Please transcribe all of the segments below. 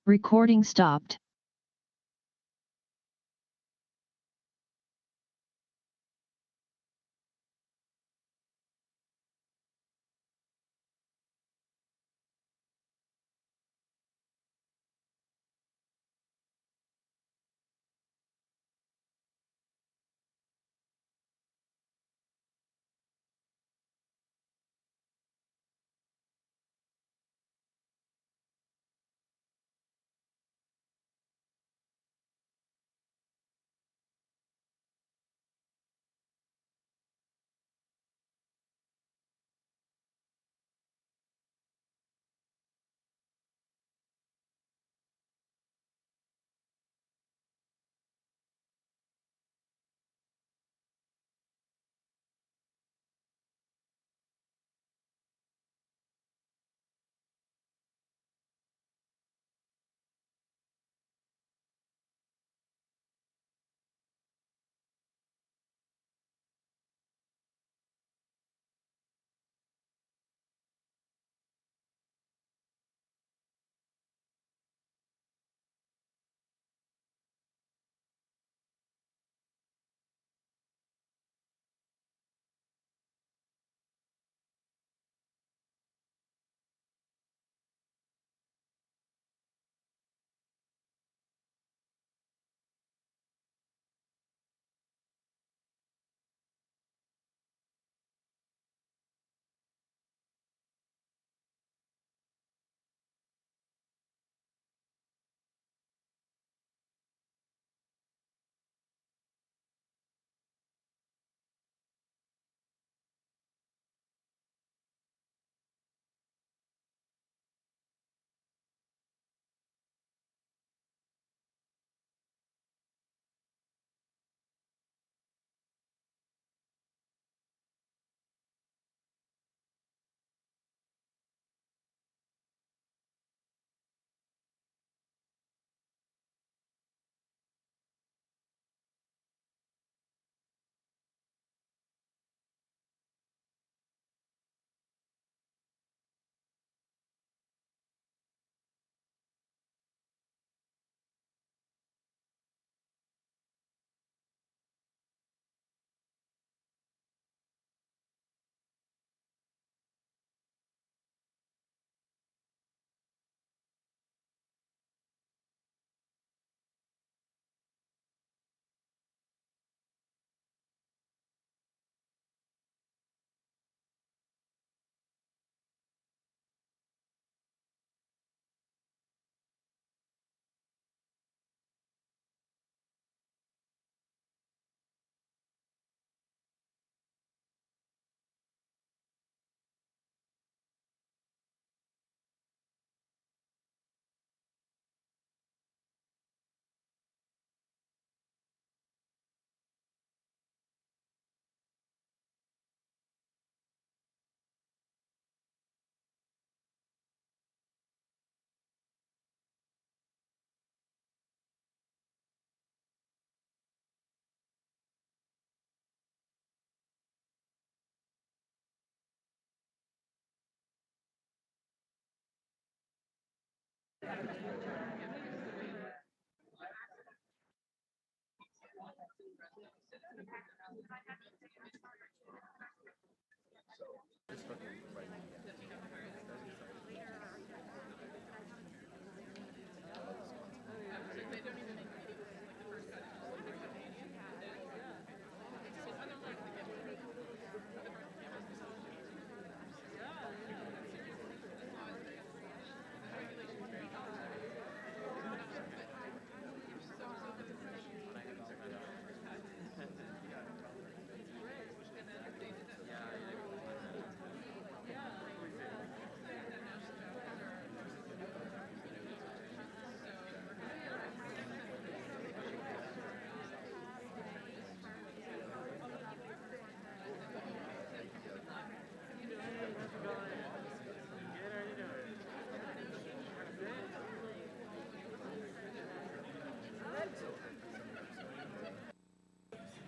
Recording stopped.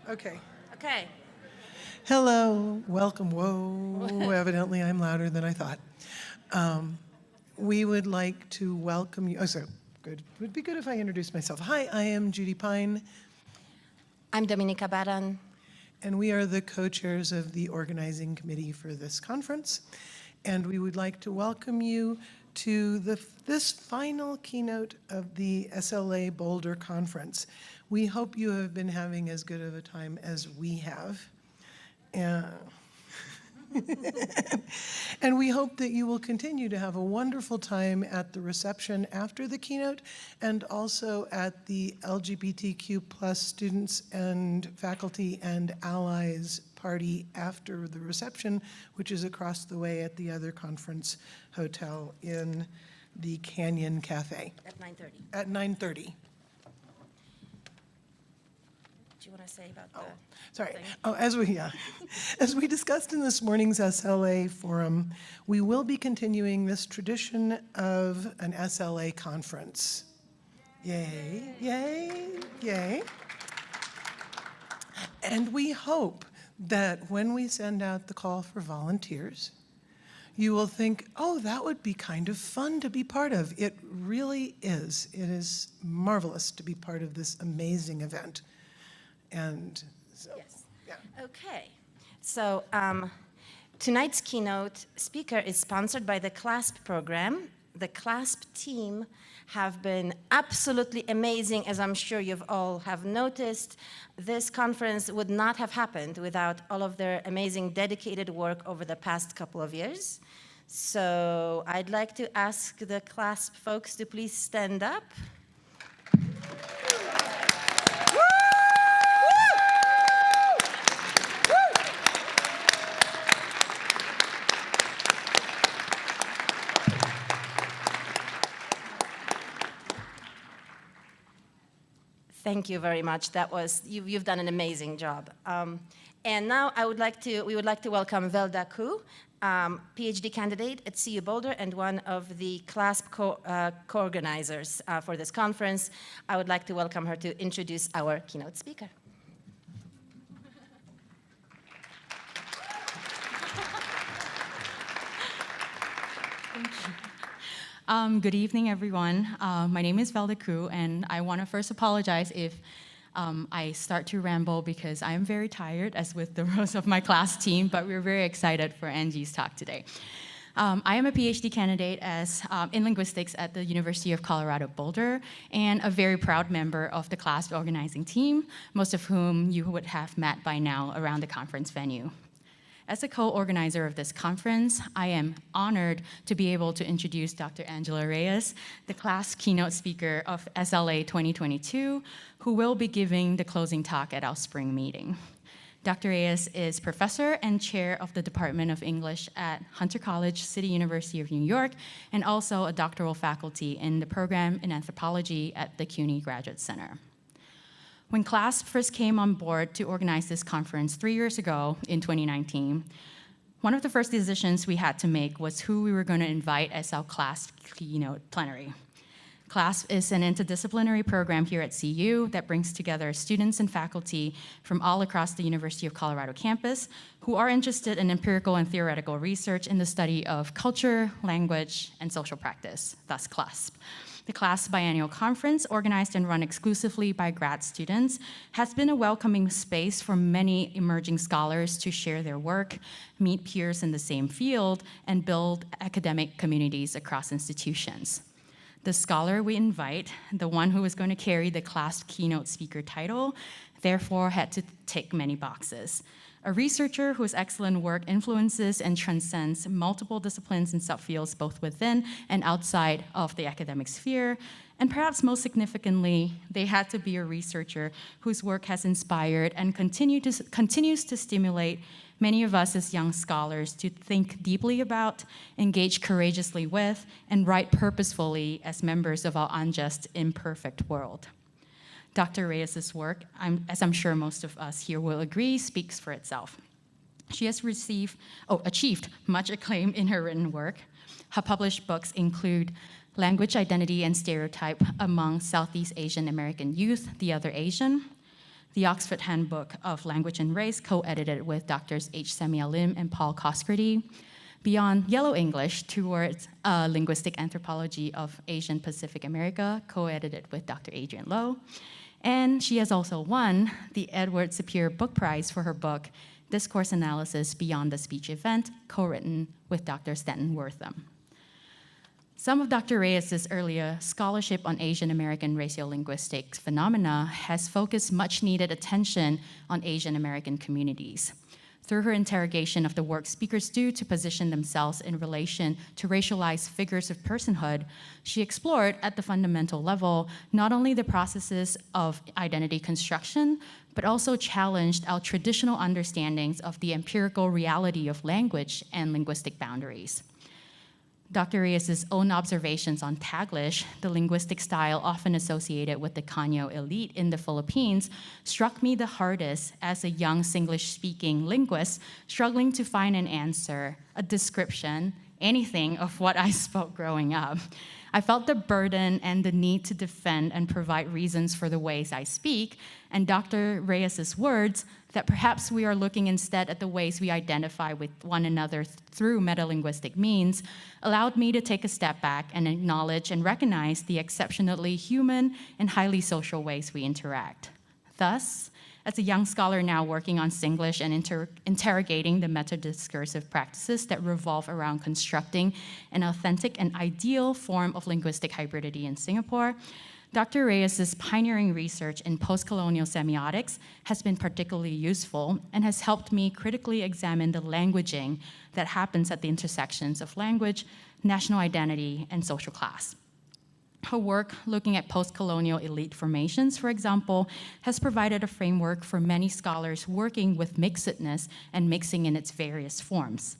Okay. Okay. Hello, welcome. Whoa, evidently I'm louder than I thought. We would like to welcome you. Oh, so Good. It would be good if I introduced myself. Hi, I am Judy Pine, I'm Dominika Baran. and we are the co-chairs of the organizing committee for this conference. And we would like to welcome you to this final keynote of the SLA Boulder Conference. We hope you have been having as good of a time as we have. And we hope that you will continue to have a wonderful time at the reception after the keynote and also at the LGBTQ plus students and faculty and allies party after the reception, which is across the way at the other conference hotel in the Canyon Cafe. At 9:30. At 9:30. Do you want to say about the Sorry. thing? Oh, as we discussed in this morning's SLA forum, we will be continuing this tradition of an SLA conference. Yay, yay, yay. And we hope that when we send out the call for volunteers, you will think, oh, that would be kind of fun to be part of. It really is. It is marvelous to be part of this amazing event. And so, Yes. yeah. Okay. So tonight's keynote speaker is sponsored by the Clasp program. The Clasp team have been absolutely amazing, as I'm sure you've all have noticed. This conference would not have happened without all of their amazing dedicated work over the past couple of years. So I'd like to ask the Clasp folks to please stand up. Thank you very much. That was you've done an amazing job. And now we would like to welcome Velda Khoo, PhD candidate at CU Boulder and one of the Clasp co-organizers for this conference. I would like to welcome her to introduce our keynote speaker. Good evening, everyone. My name is Velda Khoo, and I want to first apologize if I start to ramble because I am very tired, as with the rest of my class team, but we're very excited for Angie's talk today. I am a PhD candidate in linguistics at the University of Colorado Boulder and a very proud member of the Clasp organizing team, most of whom you would have met by now around the conference venue. As a co-organizer of this conference, I am honored to be able to introduce Dr. Angela Reyes, the class keynote speaker of SLA 2022, who will be giving the closing talk at our spring meeting. Dr. Reyes is professor and chair of the Department of English at Hunter College, City University of New York, and also a doctoral faculty in the program in anthropology at the CUNY Graduate Center. When Clasp first came on board to organize this conference 3 years ago in 2019, one of the first decisions we had to make was who we were going to invite as our Clasp keynote plenary. Clasp is an interdisciplinary program here at CU that brings together students and faculty from all across the University of Colorado campus who are interested in empirical and theoretical research in the study of culture, language, and social practice, thus Clasp. The Clasp Biennial Conference, organized and run exclusively by grad students, has been a welcoming space for many emerging scholars to share their work, meet peers in the same field, and build academic communities across institutions. The scholar we invite, the one who is going to carry the Clasp keynote speaker title, therefore had to tick many boxes. A researcher whose excellent work influences and transcends multiple disciplines and subfields both within and outside of the academic sphere, and perhaps most significantly, they had to be a researcher whose work has inspired and continues to stimulate many of us as young scholars to think deeply about, engage courageously with, and write purposefully as members of our unjust, imperfect world. Dr. Reyes' work, as I'm sure most of us here will agree, speaks for itself. She has achieved much acclaim in her written work. Her published books include Language, Identity, and Stereotype Among Southeast Asian American Youth, The Other Asian, the Oxford Handbook of Language and Race, co-edited with Drs. H. Samuel Lim and Paul Coscardy, Beyond Yellow English towards Linguistic Anthropology of Asian Pacific America, co-edited with Dr. Adrian Lowe. And she has also won the Edward Sapir Book Prize for her book, Discourse Analysis Beyond the Speech Event, co-written with Dr. Stanton Wortham. Some of Dr. Reyes' earlier scholarship on Asian American racial-linguistic phenomena has focused much-needed attention on Asian American communities. Through her interrogation of the work speakers do to position themselves in relation to racialized figures of personhood, she explored at the fundamental level not only the processes of identity construction, but also challenged our traditional understandings of the empirical reality of language and linguistic boundaries. Dr. Reyes' own observations on Taglish, the linguistic style often associated with the Cogno elite in the Philippines, struck me the hardest as a young Singlish-speaking linguist struggling to find an answer, a description, anything of what I spoke growing up. I felt the burden and the need to defend and provide reasons for the ways I speak, and Dr. Reyes' words that perhaps we are looking instead at the ways we identify with one another through metalinguistic means allowed me to take a step back and acknowledge and recognize the exceptionally human and highly social ways we interact. Thus, as a young scholar now working on Singlish and interrogating the meta-discursive practices that revolve around constructing an authentic and ideal form of linguistic hybridity in Singapore, Dr. Reyes' pioneering research in post-colonial semiotics has been particularly useful and has helped me critically examine the languaging that happens at the intersections of language, national identity, and social class. Her work looking at post-colonial elite formations, for example, has provided a framework for many scholars working with mixedness and mixing in its various forms.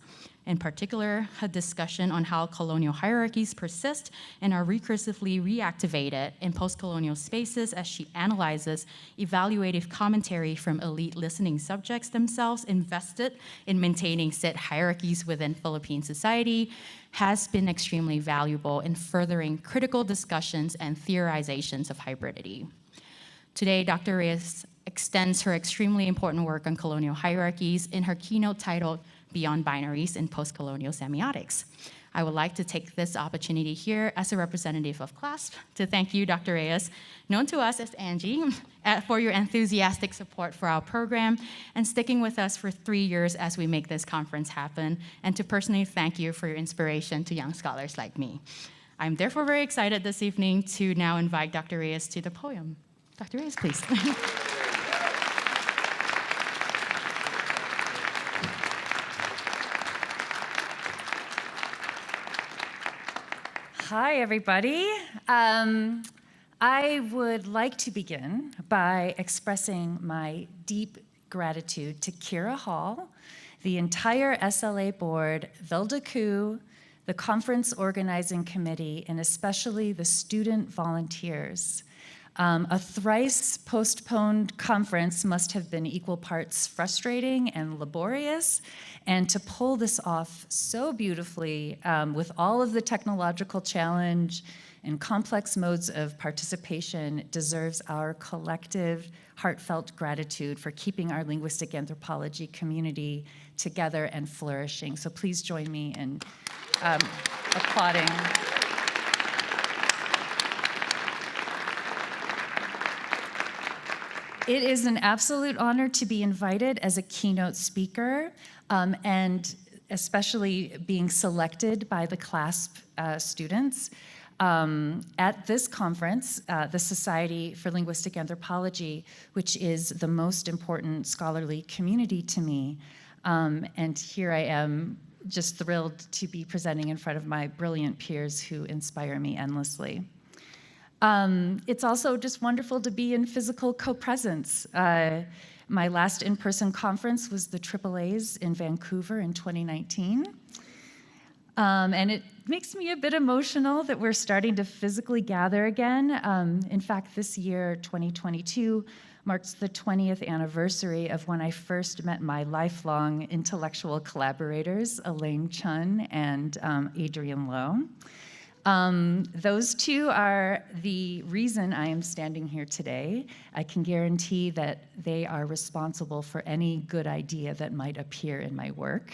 In particular, her discussion on how colonial hierarchies persist and are recursively reactivated in post-colonial spaces as she analyzes evaluative commentary from elite listening subjects themselves invested in maintaining said hierarchies within Philippine society has been extremely valuable in furthering critical discussions and theorizations of hybridity. Today, Dr. Reyes extends her extremely important work on colonial hierarchies in her keynote titled Beyond Binaries in Post-Colonial Semiotics. I would like to take this opportunity here as a representative of Clasp to thank you, Dr. Reyes, known to us as Angie, for your enthusiastic support for our program and sticking with us for 3 years as we make this conference happen, and to personally thank you for your inspiration to young scholars like me. I'm therefore very excited this evening to now invite Dr. Reyes to the podium. Dr. Reyes, please. Hi, everybody. I would like to begin by expressing my deep gratitude to Kira Hall, the entire SLA board, Velda Khoo, the conference organizing committee, and especially the student volunteers. A thrice postponed conference must have been equal parts frustrating and laborious, and to pull this off so beautifully with all of the technological challenge and complex modes of participation deserves our collective heartfelt gratitude for keeping our linguistic anthropology community together and flourishing. So please join me in applauding. It is an absolute honor to be invited as a keynote speaker, and especially being selected by the Clasp students. At this conference, the Society for Linguistic Anthropology, which is the most important scholarly community to me. And here I am, just thrilled to be presenting in front of my brilliant peers who inspire me endlessly. It's also just wonderful to be in physical co-presence. My last in-person conference was the AAA's in Vancouver in 2019. And it makes me a bit emotional that we're starting to physically gather again. In fact, this year, 2022, marks the 20th anniversary of when I first met my lifelong intellectual collaborators, Elaine Chun and Adrian Lowe. Those two are the reason I am standing here today. I can guarantee that they are responsible for any good idea that might appear in my work.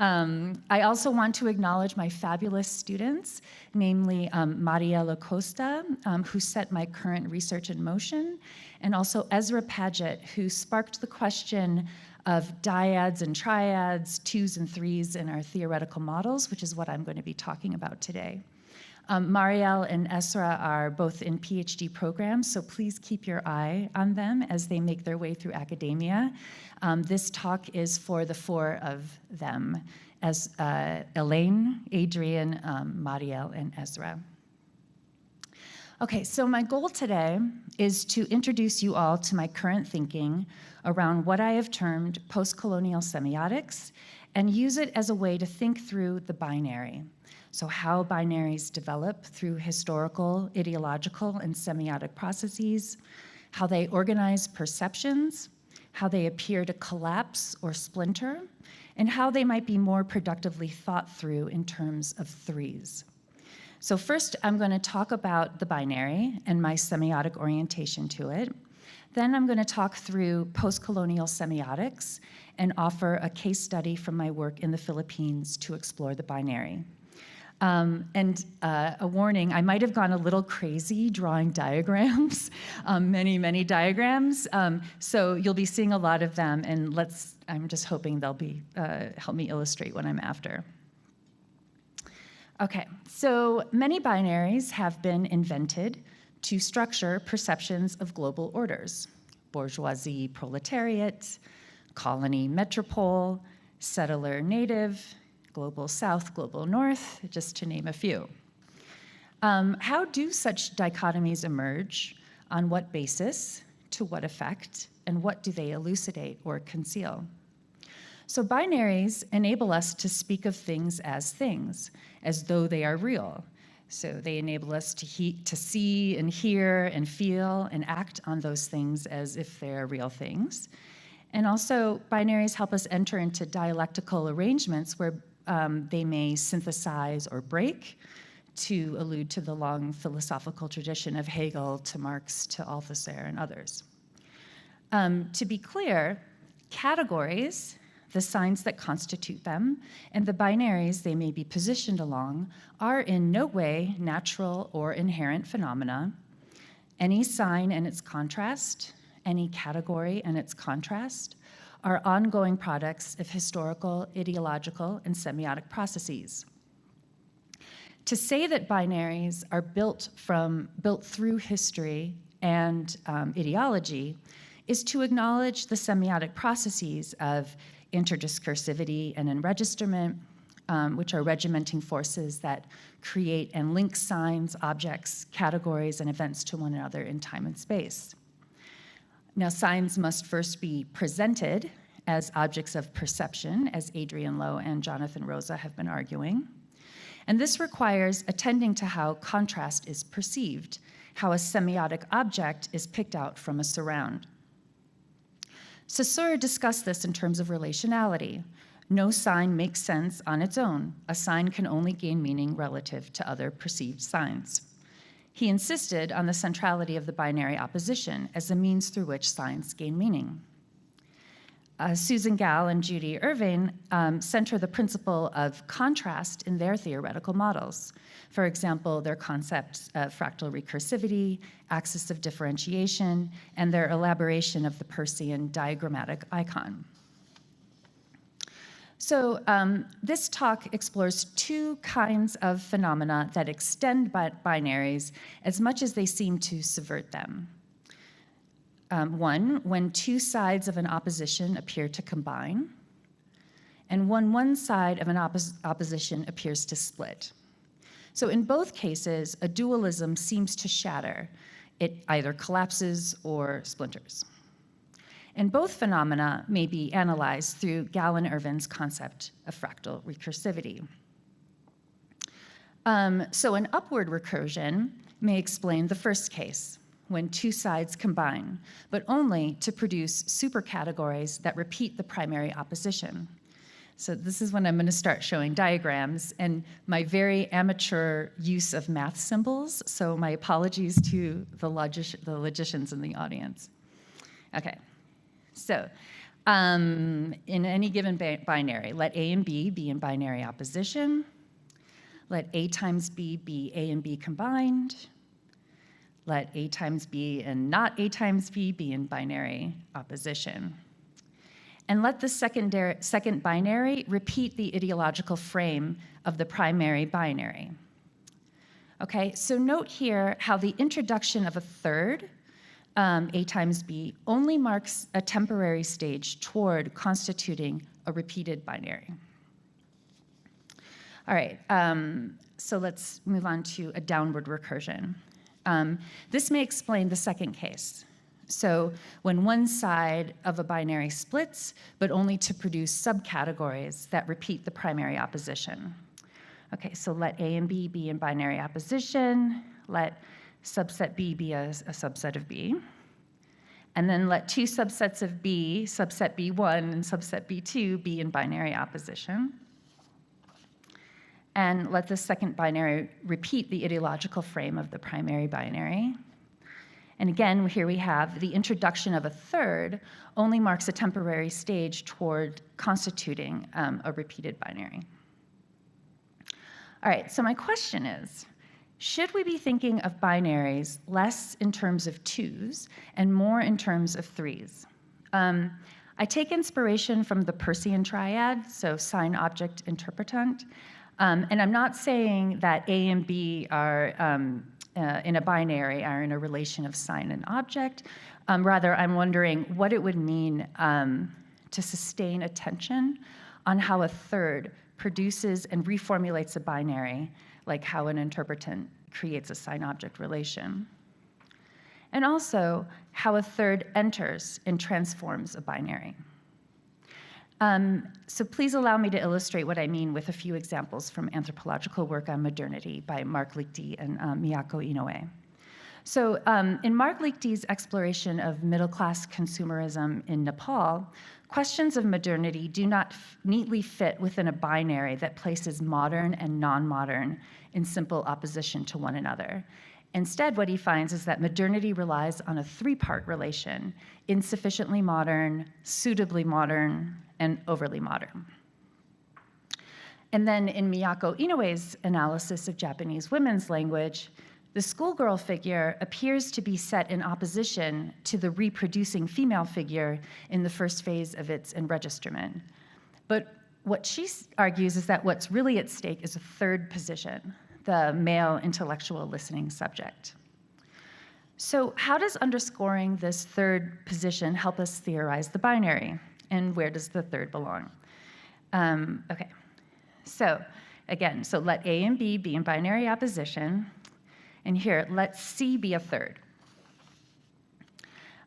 I also want to acknowledge my fabulous students, namely Mariela Costa, who set my current research in motion, and also Ezra Paget, who sparked the question of dyads and triads, twos and threes in our theoretical models, which is what I'm going to be talking about today. Marielle and Ezra are both in PhD programs, so please keep your eye on them as they make their way through academia. This talk is for the four of them, as Elaine, Adrian, Marielle, and Ezra. Okay, so my goal today is to introduce you all to my current thinking around what I have termed post-colonial semiotics and use it as a way to think through the binary. So how binaries develop through historical, ideological, and semiotic processes, how they organize perceptions, how they appear to collapse or splinter, and how they might be more productively thought through in terms of threes. So first, I'm going to talk about the binary and my semiotic orientation to it. Then I'm going to talk through post-colonial semiotics and offer a case study from my work in the Philippines to explore the binary. A warning, I might have gone a little crazy drawing diagrams, many diagrams. So you'll be seeing a lot of them, and I'm just hoping they'll be help me illustrate what I'm after. Okay, so many binaries have been invented to structure perceptions of global orders: bourgeoisie, proletariat, colony, metropole, settler, native, global south, global north, just to name a few. How do such dichotomies emerge? On what basis? To what effect? And what do they elucidate or conceal? So binaries enable us to speak of things, as though they are real. So they enable us to see and hear and feel and act on those things as if they're real things. And also, binaries help us enter into dialectical arrangements where they may synthesize or break, to allude to the long philosophical tradition of Hegel to Marx to Althusser and others. To be clear, categories, the signs that constitute them, and the binaries they may be positioned along are in no way natural or inherent phenomena. Any sign and its contrast, any category and its contrast, are ongoing products of historical, ideological, and semiotic processes. To say that binaries are built through history and ideology is to acknowledge the semiotic processes of interdiscursivity and enregisterment, which are regimenting forces that create and link signs, objects, categories, and events to one another in time and space. Now, signs must first be presented as objects of perception, as Adrian Lowe and Jonathan Rosa have been arguing. And this requires attending to how contrast is perceived, how a semiotic object is picked out from a surround. Saussure discussed this in terms of relationality. No sign makes sense on its own. A sign can only gain meaning relative to other perceived signs. He insisted on the centrality of the binary opposition as a means through which signs gain meaning. Susan Gall and Judy Irving center the principle of contrast in their theoretical models. For example, their concepts of fractal recursivity, axis of differentiation, and their elaboration of the Peircean diagrammatic icon. So this talk explores two kinds of phenomena that extend binaries as much as they seem to subvert them. One, when two sides of an opposition appear to combine, and when one side of an opposition appears to split. So in both cases, a dualism seems to shatter. It either collapses or splinters. And both phenomena may be analyzed through Gall and Irvin's concept of fractal recursivity. So an upward recursion may explain the first case, when two sides combine, but only to produce supercategories that repeat the primary opposition. So this is when I'm going to start showing diagrams and my very amateur use of math symbols, so my apologies to the logicians in the audience. Okay, so In any given binary, let A and B be in binary opposition. Let A times B be A and B combined. Let A times B and not A times B be in binary opposition. And let the second binary repeat the ideological frame of the primary binary. Okay, so note here how the introduction of a third, A times B, only marks a temporary stage toward constituting a repeated binary. All right, so let's move on to a downward recursion. This may explain the second case. So when one side of a binary splits, but only to produce subcategories that repeat the primary opposition. Okay, so let A and B be in binary opposition, let subset B be a subset of B, and then let two subsets of B, subset B1 and subset B2, be in binary opposition. And let the second binary repeat the ideological frame of the primary binary. And again, here we have the introduction of a third only marks a temporary stage toward constituting a repeated binary. All right, so my question is, should we be thinking of binaries less in terms of twos and more in terms of threes? I take inspiration from the Persian triad, so sign, object, interpretant. And I'm not saying that A and B are in a binary are in a relation of sign and object. Rather, I'm wondering what it would mean to sustain attention on how a third produces and reformulates a binary, like how an interpretant creates a sign-object relation. And also, how a third enters and transforms a binary. So please allow me to illustrate what I mean with a few examples from anthropological work on modernity by Mark Liechty and Miyako Inoue. So in Mark Liechty's exploration of middle-class consumerism in Nepal, questions of modernity do not neatly fit within a binary that places modern and non-modern in simple opposition to one another. Instead, what he finds is that modernity relies on a three-part relation: insufficiently modern, suitably modern, and overly modern. And then in Miyako Inoue's analysis of Japanese women's language, the schoolgirl figure appears to be set in opposition to the reproducing female figure in the first phase of its enregistrement. But what she argues is that what's really at stake is a third position, the male intellectual listening subject. So how does underscoring this third position help us theorize the binary? And where does the third belong? Okay, so again, so let A and B be in binary opposition, and here, let C be a third.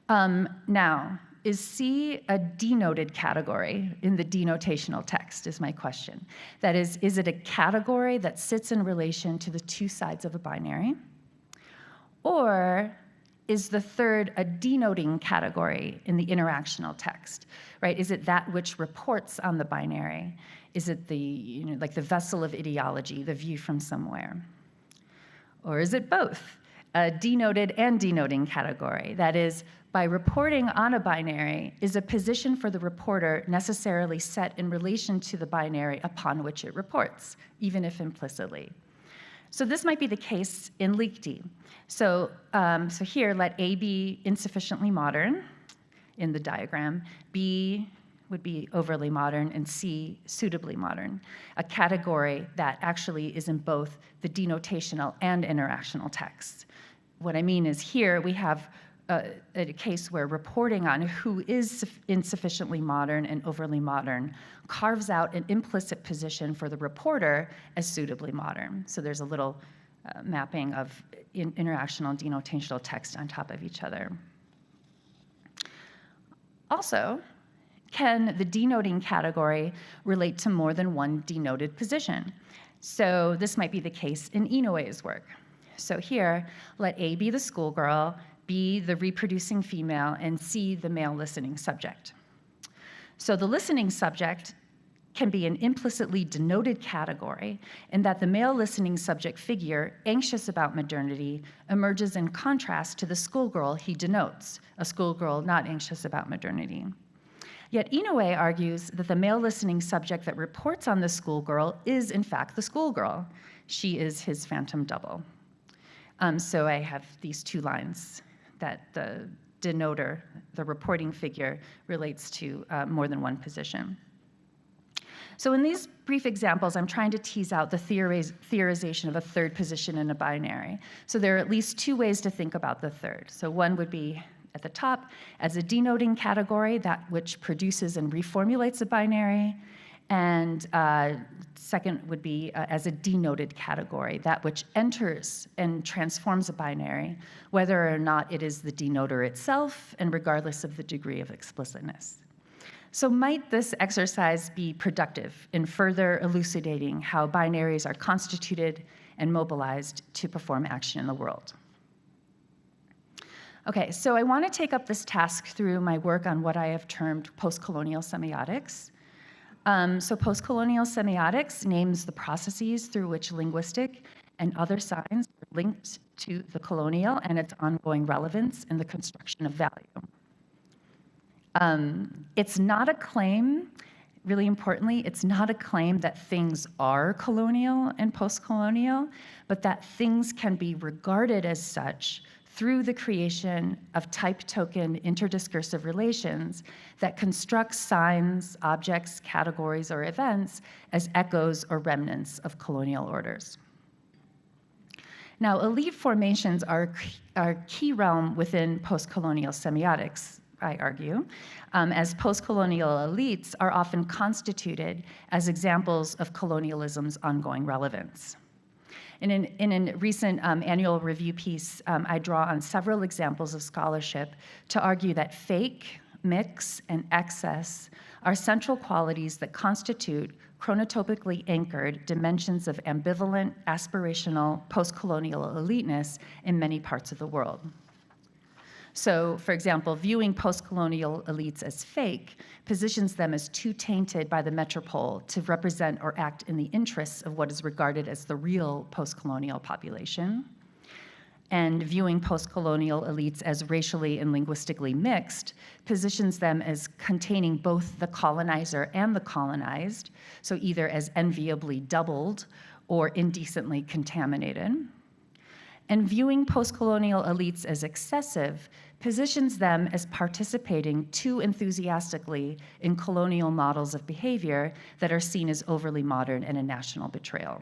Now, is C a denoted category in the denotational text, is my question. That is it a category that sits in relation to the two sides of a binary? Or is the third a denoting category in the interactional text, right? Is it that which reports on the binary? Is it the, like the vessel of ideology, the view from somewhere? Or is it both, a denoted and denoting category? That is, by reporting on a binary, is a position for the reporter necessarily set in relation to the binary upon which it reports, even if implicitly? So this might be the case in Liechty. So here, let A be insufficiently modern in the diagram, B would be overly modern, and C, suitably modern, a category that actually is in both the denotational and interactional texts. What I mean is here we have a case where reporting on who is insufficiently modern and overly modern carves out an implicit position for the reporter as suitably modern. So there's a little mapping of interactional and denotational text on top of each other. Also, can the denoting category relate to more than one denoted position? So this might be the case in Inoue's work. So here, let A be the schoolgirl, B the reproducing female, and C the male listening subject. So the listening subject can be an implicitly denoted category in that the male listening subject figure, anxious about modernity, emerges in contrast to the schoolgirl he denotes, a schoolgirl not anxious about modernity. Yet Inoue argues that the male listening subject that reports on the schoolgirl is, in fact, the schoolgirl. She is his phantom double. So I have these two lines that the denoter, the reporting figure, relates to more than one position. So in these brief examples, I'm trying to tease out the theorization of a third position in a binary. So there are at least two ways to think about the third. So one would be at the top as a denoting category, that which produces and reformulates a binary. And second would be as a denoted category, that which enters and transforms a binary, whether or not it is the denoter itself and regardless of the degree of explicitness. So might this exercise be productive in further elucidating how binaries are constituted and mobilized to perform action in the world? Okay, so I want to take up this task through my work on what I have termed postcolonial semiotics. So postcolonial semiotics names the processes through which linguistic and other signs are linked to the colonial and its ongoing relevance in the construction of value. It's not a claim, really importantly, it's not a claim that things are colonial and post-colonial, but that things can be regarded as such through the creation of type-token interdiscursive relations that construct signs, objects, categories, or events as echoes or remnants of colonial orders. Now, elite formations are a key realm within post-colonial semiotics, I argue, as post-colonial elites are often constituted as examples of colonialism's ongoing relevance. In a recent annual review piece, I draw on several examples of scholarship to argue that fake, mix, and excess are central qualities that constitute chronotopically anchored dimensions of ambivalent, aspirational, post-colonial eliteness in many parts of the world. So, for example, viewing post-colonial elites as fake positions them as too tainted by the metropole to represent or act in the interests of what is regarded as the real post-colonial population. And viewing post-colonial elites as racially and linguistically mixed positions them as containing both the colonizer and the colonized, so either as enviably doubled or indecently contaminated. And viewing post-colonial elites as excessive positions them as participating too enthusiastically in colonial models of behavior that are seen as overly modern and a national betrayal.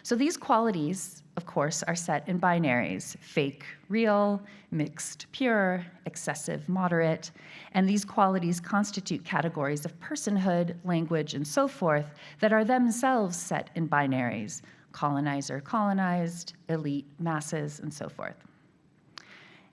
So these qualities, of course, are set in binaries: fake, real, mixed, pure, excessive, moderate, and these qualities constitute categories of personhood, language, and so forth that are themselves set in binaries: colonizer, colonized, elite, masses, and so forth.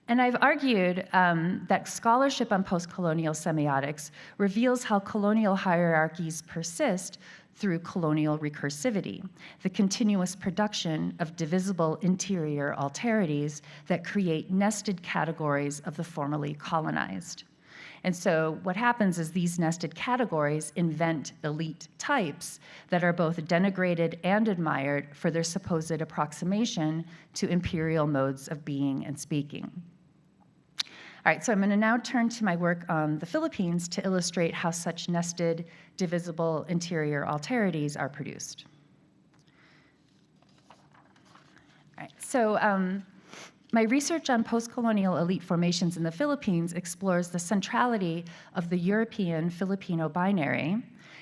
And I've argued that scholarship on post-colonial semiotics reveals how colonial hierarchies persist through colonial recursivity, the continuous production of divisible interior alterities that create nested categories of the formerly colonized. And so what happens is these nested categories invent elite types that are both denigrated and admired for their supposed approximation to imperial modes of being and speaking. All right, so I'm going to now turn to my work on the Philippines to illustrate how such nested, divisible interior alterities are produced. All right, so my research on post-colonial elite formations in the Philippines explores the centrality of the European-Filipino binary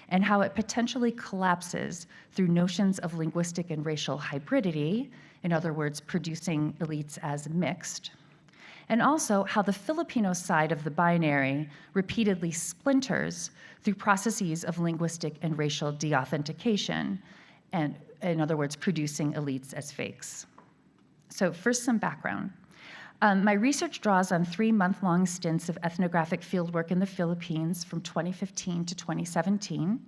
and how it potentially collapses through notions of linguistic and racial hybridity, in other words, producing elites as mixed, and also how the Filipino side of the binary repeatedly splinters through processes of linguistic and racial deauthentication, and in other words, producing elites as fakes. So first, some background. My research draws on 3-month-long stints of ethnographic fieldwork in the Philippines from 2015 to 2017.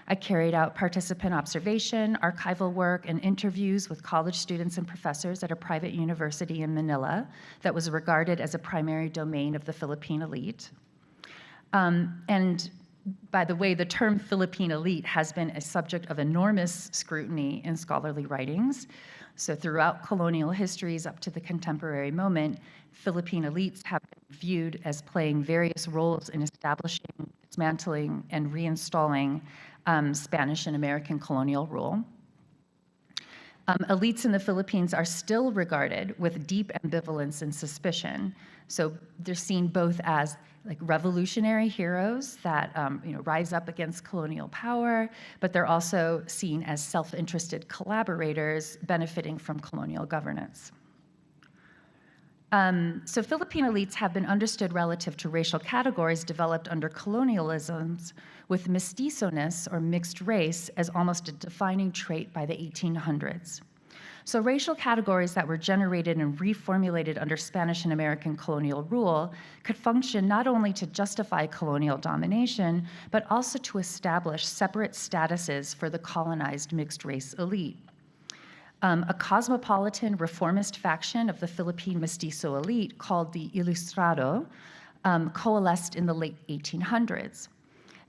I carried out participant observation, archival work, and interviews with college students and professors at a private university in Manila that was regarded as a primary domain of the Philippine elite. And by the way, the term Philippine elite has been a subject of enormous scrutiny in scholarly writings. So throughout colonial histories up to the contemporary moment, Philippine elites have been viewed as playing various roles in establishing, dismantling, and reinstalling Spanish and American colonial rule. Elites in the Philippines are still regarded with deep ambivalence and suspicion. So they're seen both as like revolutionary heroes that rise up against colonial power, but they're also seen as self-interested collaborators benefiting from colonial governance. So Philippine elites have been understood relative to racial categories developed under colonialisms, with mestizo-ness or mixed race as almost a defining trait by the 1800s. So racial categories that were generated and reformulated under Spanish and American colonial rule could function not only to justify colonial domination, but also to establish separate statuses for the colonized mixed race elite. A cosmopolitan reformist faction of the Philippine mestizo elite called the Ilustrado coalesced in the late 1800s.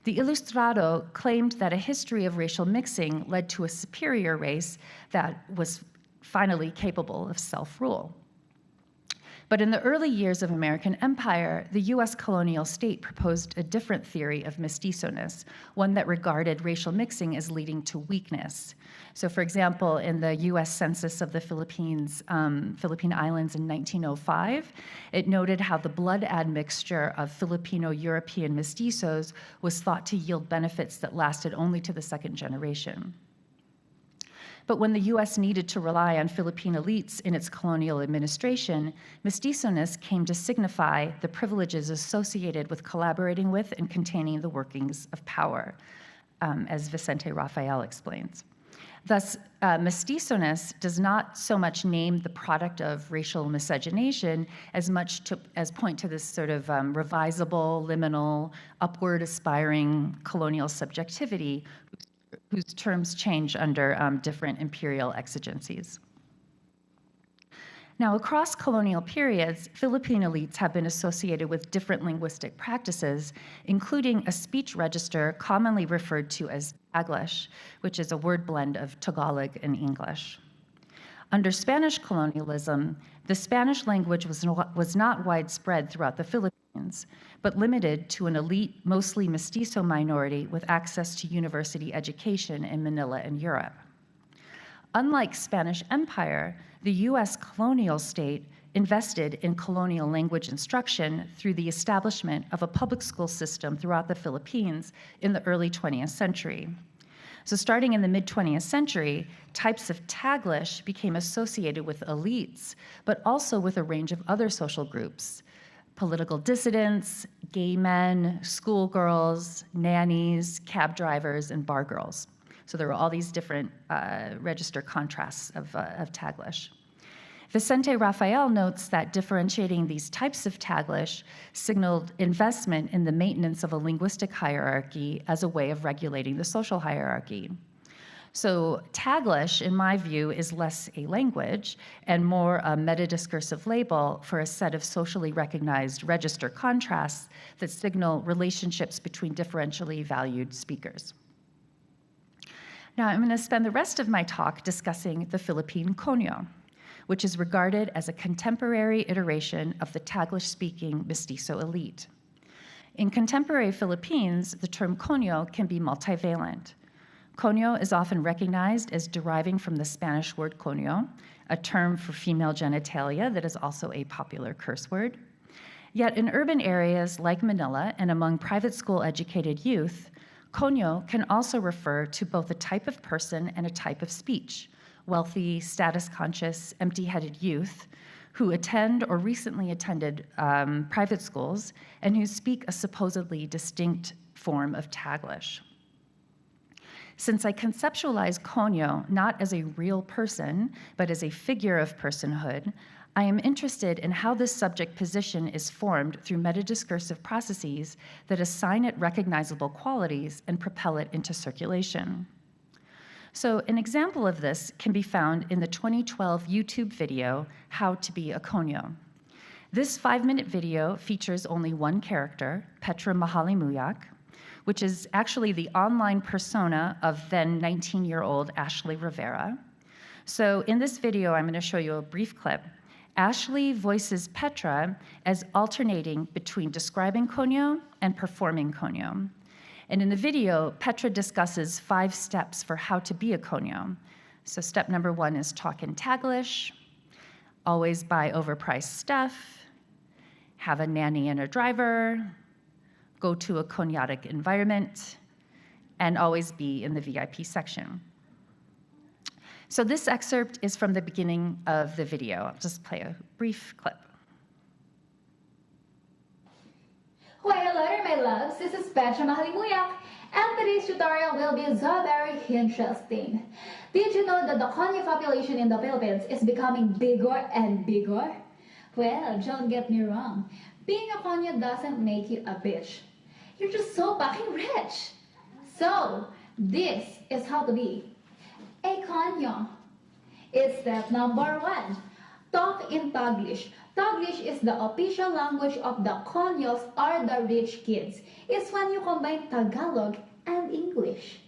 The Ilustrado claimed that a history of racial mixing led to a superior race that was finally capable of self-rule. But in the early years of American empire, the US colonial state proposed a different theory of mestizo-ness, one that regarded racial mixing as leading to weakness. So for example, in the US Census of the Philippines, Philippine Islands in 1905, it noted how the blood admixture of Filipino-European mestizos was thought to yield benefits that lasted only to the second generation. But when the US needed to rely on Philippine elites in its colonial administration, mestizo-ness came to signify the privileges associated with collaborating with and containing the workings of power, as Vicente Rafael explains. Thus, mestizo-ness does not so much name the product of racial miscegenation as much as point to this sort of revisable, liminal, upward aspiring colonial subjectivity whose terms change under different imperial exigencies. Now, across colonial periods, Philippine elites have been associated with different linguistic practices, including a speech register commonly referred to as Taglish, which is a word blend of Tagalog and English. Under Spanish colonialism, the Spanish language was not widespread throughout the Philippines, but limited to an elite, mostly mestizo minority with access to university education in Manila and Europe. Unlike Spanish Empire, the US colonial state invested in colonial language instruction through the establishment of a public school system throughout the Philippines in the early 20th century. So starting in the mid-20th century, types of Taglish became associated with elites, but also with a range of other social groups: political dissidents, gay men, schoolgirls, nannies, cab drivers, and bar girls. So there were all these different register contrasts of Taglish. Vicente Rafael notes that differentiating these types of Taglish signaled investment in the maintenance of a linguistic hierarchy as a way of regulating the social hierarchy. So Taglish, in my view, is less a language and more a metadiscursive label for a set of socially recognized register contrasts that signal relationships between differentially valued speakers. Now, I'm going to spend the rest of my talk discussing the Philippine Cogno, which is regarded as a contemporary iteration of the Taglish-speaking mestizo elite. In contemporary Philippines, the term Cogno can be multivalent. Cogno is often recognized as deriving from the Spanish word coño, a term for female genitalia that is also a popular curse word. Yet in urban areas like Manila and among private school educated youth, Cogno can also refer to both a type of person and a type of speech: wealthy, status-conscious, empty-headed youth who attend or recently attended private schools and who speak a supposedly distinct form of Taglish. Since I conceptualize Cogno not as a real person, but as a figure of personhood, I am interested in how this subject position is formed through metadiscursive processes that assign it recognizable qualities and propel it into circulation. So an example of this can be found in the 2012 YouTube video, How to Be a Cogno. This 5-minute video features only one character, Petra Mahalimuyak, which is actually the online persona of then 19-year-old Ashley Rivera. So in this video, I'm going to show you a brief clip. Ashley voices Petra as alternating between describing Cogno and performing Cogno. And in the video, Petra discusses 5 steps for how to be a Cogno. So step number 1 is talk in Taglish, always buy overpriced stuff, have a nanny and a driver, go to a Cognotic environment, and always be in the VIP section. So this excerpt is from the beginning of the video. I'll just play a brief clip. Why, hello there, my loves. This is Petra Mahalimuyak, and today's tutorial will be so very interesting. Did you know that the Clonio population in the Philippines is becoming bigger and bigger? Well, don't get me wrong. Being a Clonio doesn't make you a bitch. You're just so fucking rich. So, this is how to be a Clonio. It's step number 1. Talk in Taglish. Taglish is the official language of the Clonios or the rich kids. It's when you combine Tagalog and English.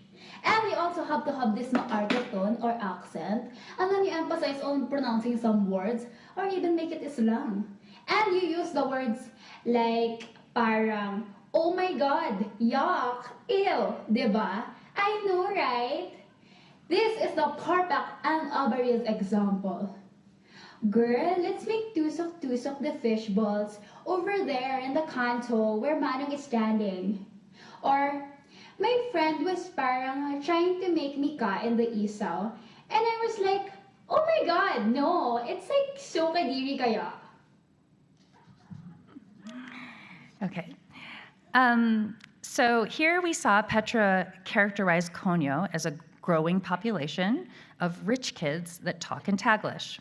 And you also have to have this architone or accent. And then you emphasize on pronouncing some words or even make it slang. And you use the words like parang, oh my god, yuck, ew, diba? I know, right? This is the perfect and obvious example. Girl, let's make tusok-tusok the fish balls over there in the canto where Manong is standing. Or, my friend was parang trying to make me kain the isaw, and I was like, oh my god, no, it's like so kadiri kaya. Okay. So here we saw Petra characterize Cogno as a growing population of rich kids that talk in Taglish.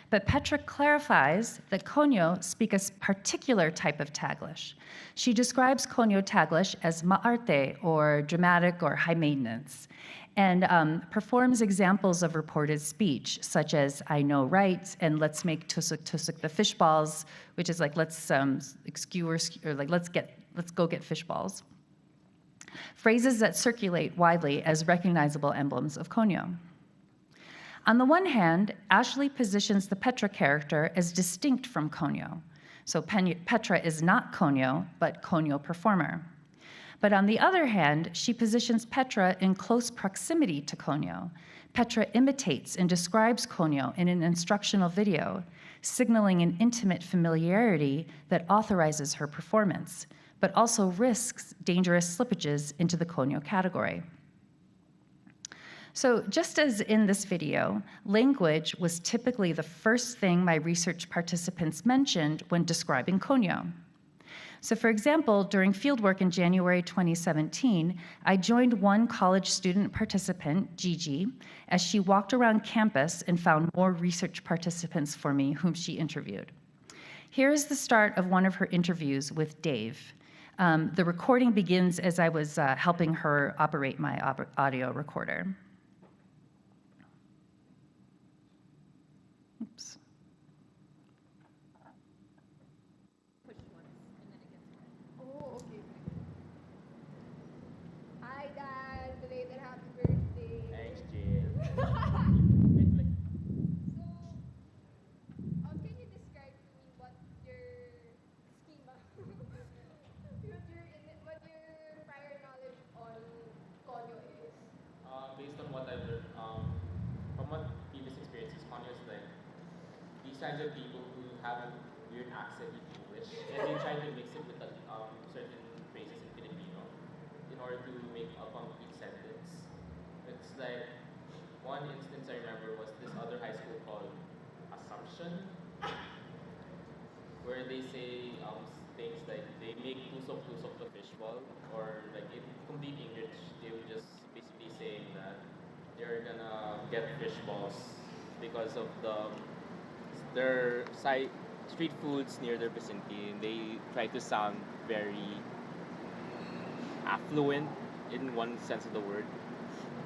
But Petra clarifies that Cogno speak a particular type of Taglish. She describes Cogno Taglish as maarte, or dramatic or high maintenance, and performs examples of reported speech, such as I know right, and let's make tusuk tusuk the fish balls, which is like let's like let's go get fish balls. Phrases that circulate widely as recognizable emblems of Cogno. On the one hand, Ashley positions the Petra character as distinct from Cogno. So Petra is not Cogno, but Cogno performer. But on the other hand, she positions Petra in close proximity to Cogno. Petra imitates and describes Cogno in an instructional video, signaling an intimate familiarity that authorizes her performance, but also risks dangerous slippages into the Cogno category. So just as in this video, language was typically the first thing my research participants mentioned when describing Cogno. So for example, during fieldwork in January 2017, I joined one college student participant, Gigi, as she walked around campus and found more research participants for me whom she interviewed. Here is the start of one of her interviews with Dave. The recording begins as I was helping her operate my audio recorder. Oops. Oh, okay. Hi, Dad. Belated happy birthday. Thanks, Jill. So, can you describe to me what your schema, what your prior knowledge on Clonio is? Based on what I've learned, from what previous experiences, Clonio is like these kinds of people who have a weird accent in English, and they try to mix it with certain phrases in Filipino in order to make a complete sentence. It's like one instance I remember was this other high school called Assumption, where they say things like they make tusok the fishball, or like in complete English they would just basically saying that they're gonna get fish balls because of their street foods near their vicinity, and they try to sound very affluent in one sense of the word.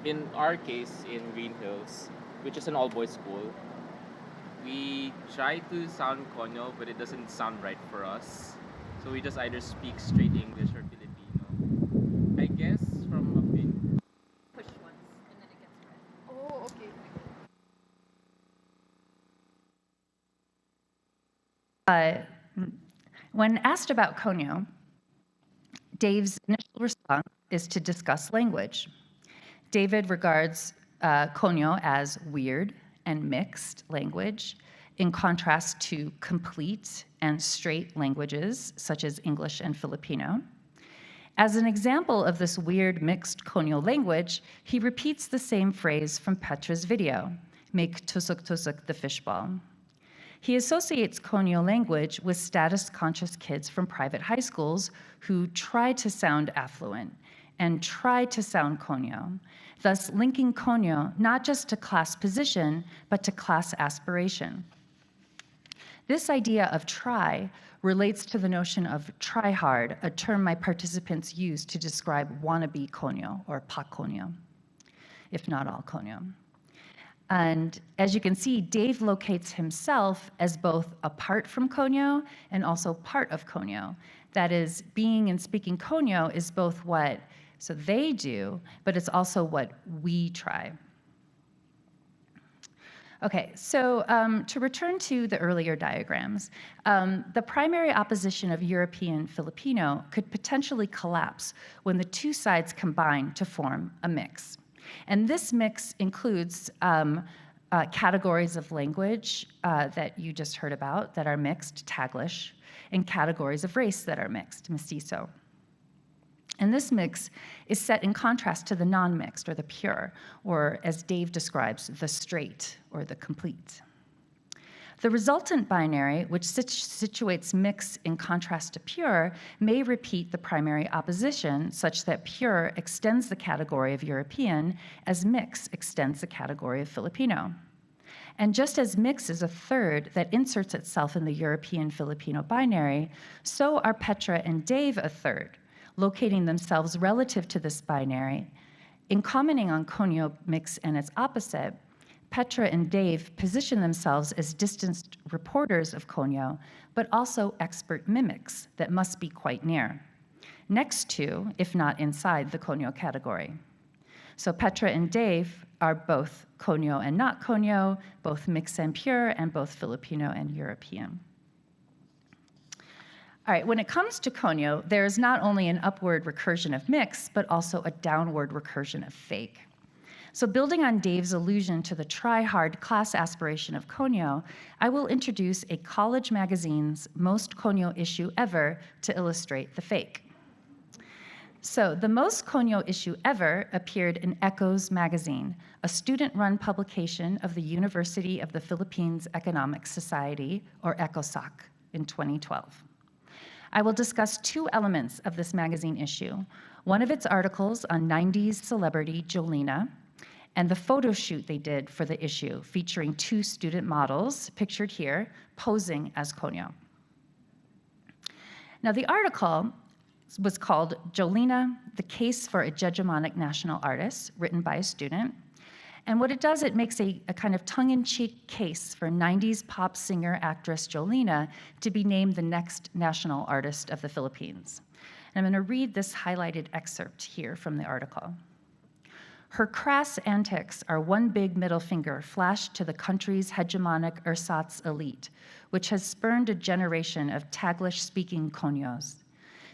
In our case, in Green Hills, which is an all-boys school, we try to sound Cogno, but it doesn't sound right for us. So we just either speak straight English or Filipino. I guess from a bit. Push once, and then it gets red. Oh, okay. When asked about Cogno, Dave's initial response is to discuss language. David regards Cogno as weird and mixed language, in contrast to complete and straight languages, such as English and Filipino. As an example of this weird mixed Cogno language, he repeats the same phrase from Petra's video, make tusuk tusuk the fishball. He associates Cogno language with status-conscious kids from private high schools who try to sound affluent and try to sound Cogno, thus linking Cogno not just to class position, but to class aspiration. This idea of try relates to the notion of try hard, a term my participants use to describe wannabe Cogno or pa Cogno, if not all Cogno. And as you can see, Dave locates himself as both apart from Cogno and also part of Cogno. That is, being and speaking Cogno is both what so they do, but it's also what we try. Okay, so to return to the earlier diagrams, the primary opposition of European Filipino could potentially collapse when the two sides combine to form a mix. And this mix includes categories of language that you just heard about that are mixed, Taglish, and categories of race that are mixed, mestizo. And this mix is set in contrast to the non-mixed, or the pure, or as Dave describes, the straight, or the complete. The resultant binary, which situates mix in contrast to pure, may repeat the primary opposition, such that pure extends the category of European as mix extends the category of Filipino. And just as mix is a third that inserts itself in the European-Filipino binary, so are Petra and Dave a third, locating themselves relative to this binary. In commenting on Cogno mix and its opposite, Petra and Dave position themselves as distanced reporters of Cogno, but also expert mimics that must be quite near, next to, if not inside, the Cogno category. So Petra and Dave are both Cogno and not Cogno, both mix and pure, and both Filipino and European. All right, when it comes to Cogno, there is not only an upward recursion of mix, but also a downward recursion of fake. So building on Dave's allusion to the try-hard class aspiration of Cogno, I will introduce a college magazine's most Cogno issue ever to illustrate the fake. So the most Cogno issue ever appeared in Echoes magazine, a student-run publication of the University of the Philippines Economic Society, or ECOSOC, in 2012. I will discuss two elements of this magazine issue, one of its articles on 90s celebrity Jolina, and the photo shoot they did for the issue, featuring two student models, pictured here, posing as Cogno. Now, the article was called Jolina, the Case for a Hegemonic National Artist, written by a student. And what it does, it makes a kind of tongue-in-cheek case for 90s pop singer-actress Jolina to be named the next national artist of the Philippines. And I'm going to read this highlighted excerpt here from the article. Her crass antics are one big middle finger flashed to the country's hegemonic ersatz elite, which has spurned a generation of Taglish-speaking Cognos.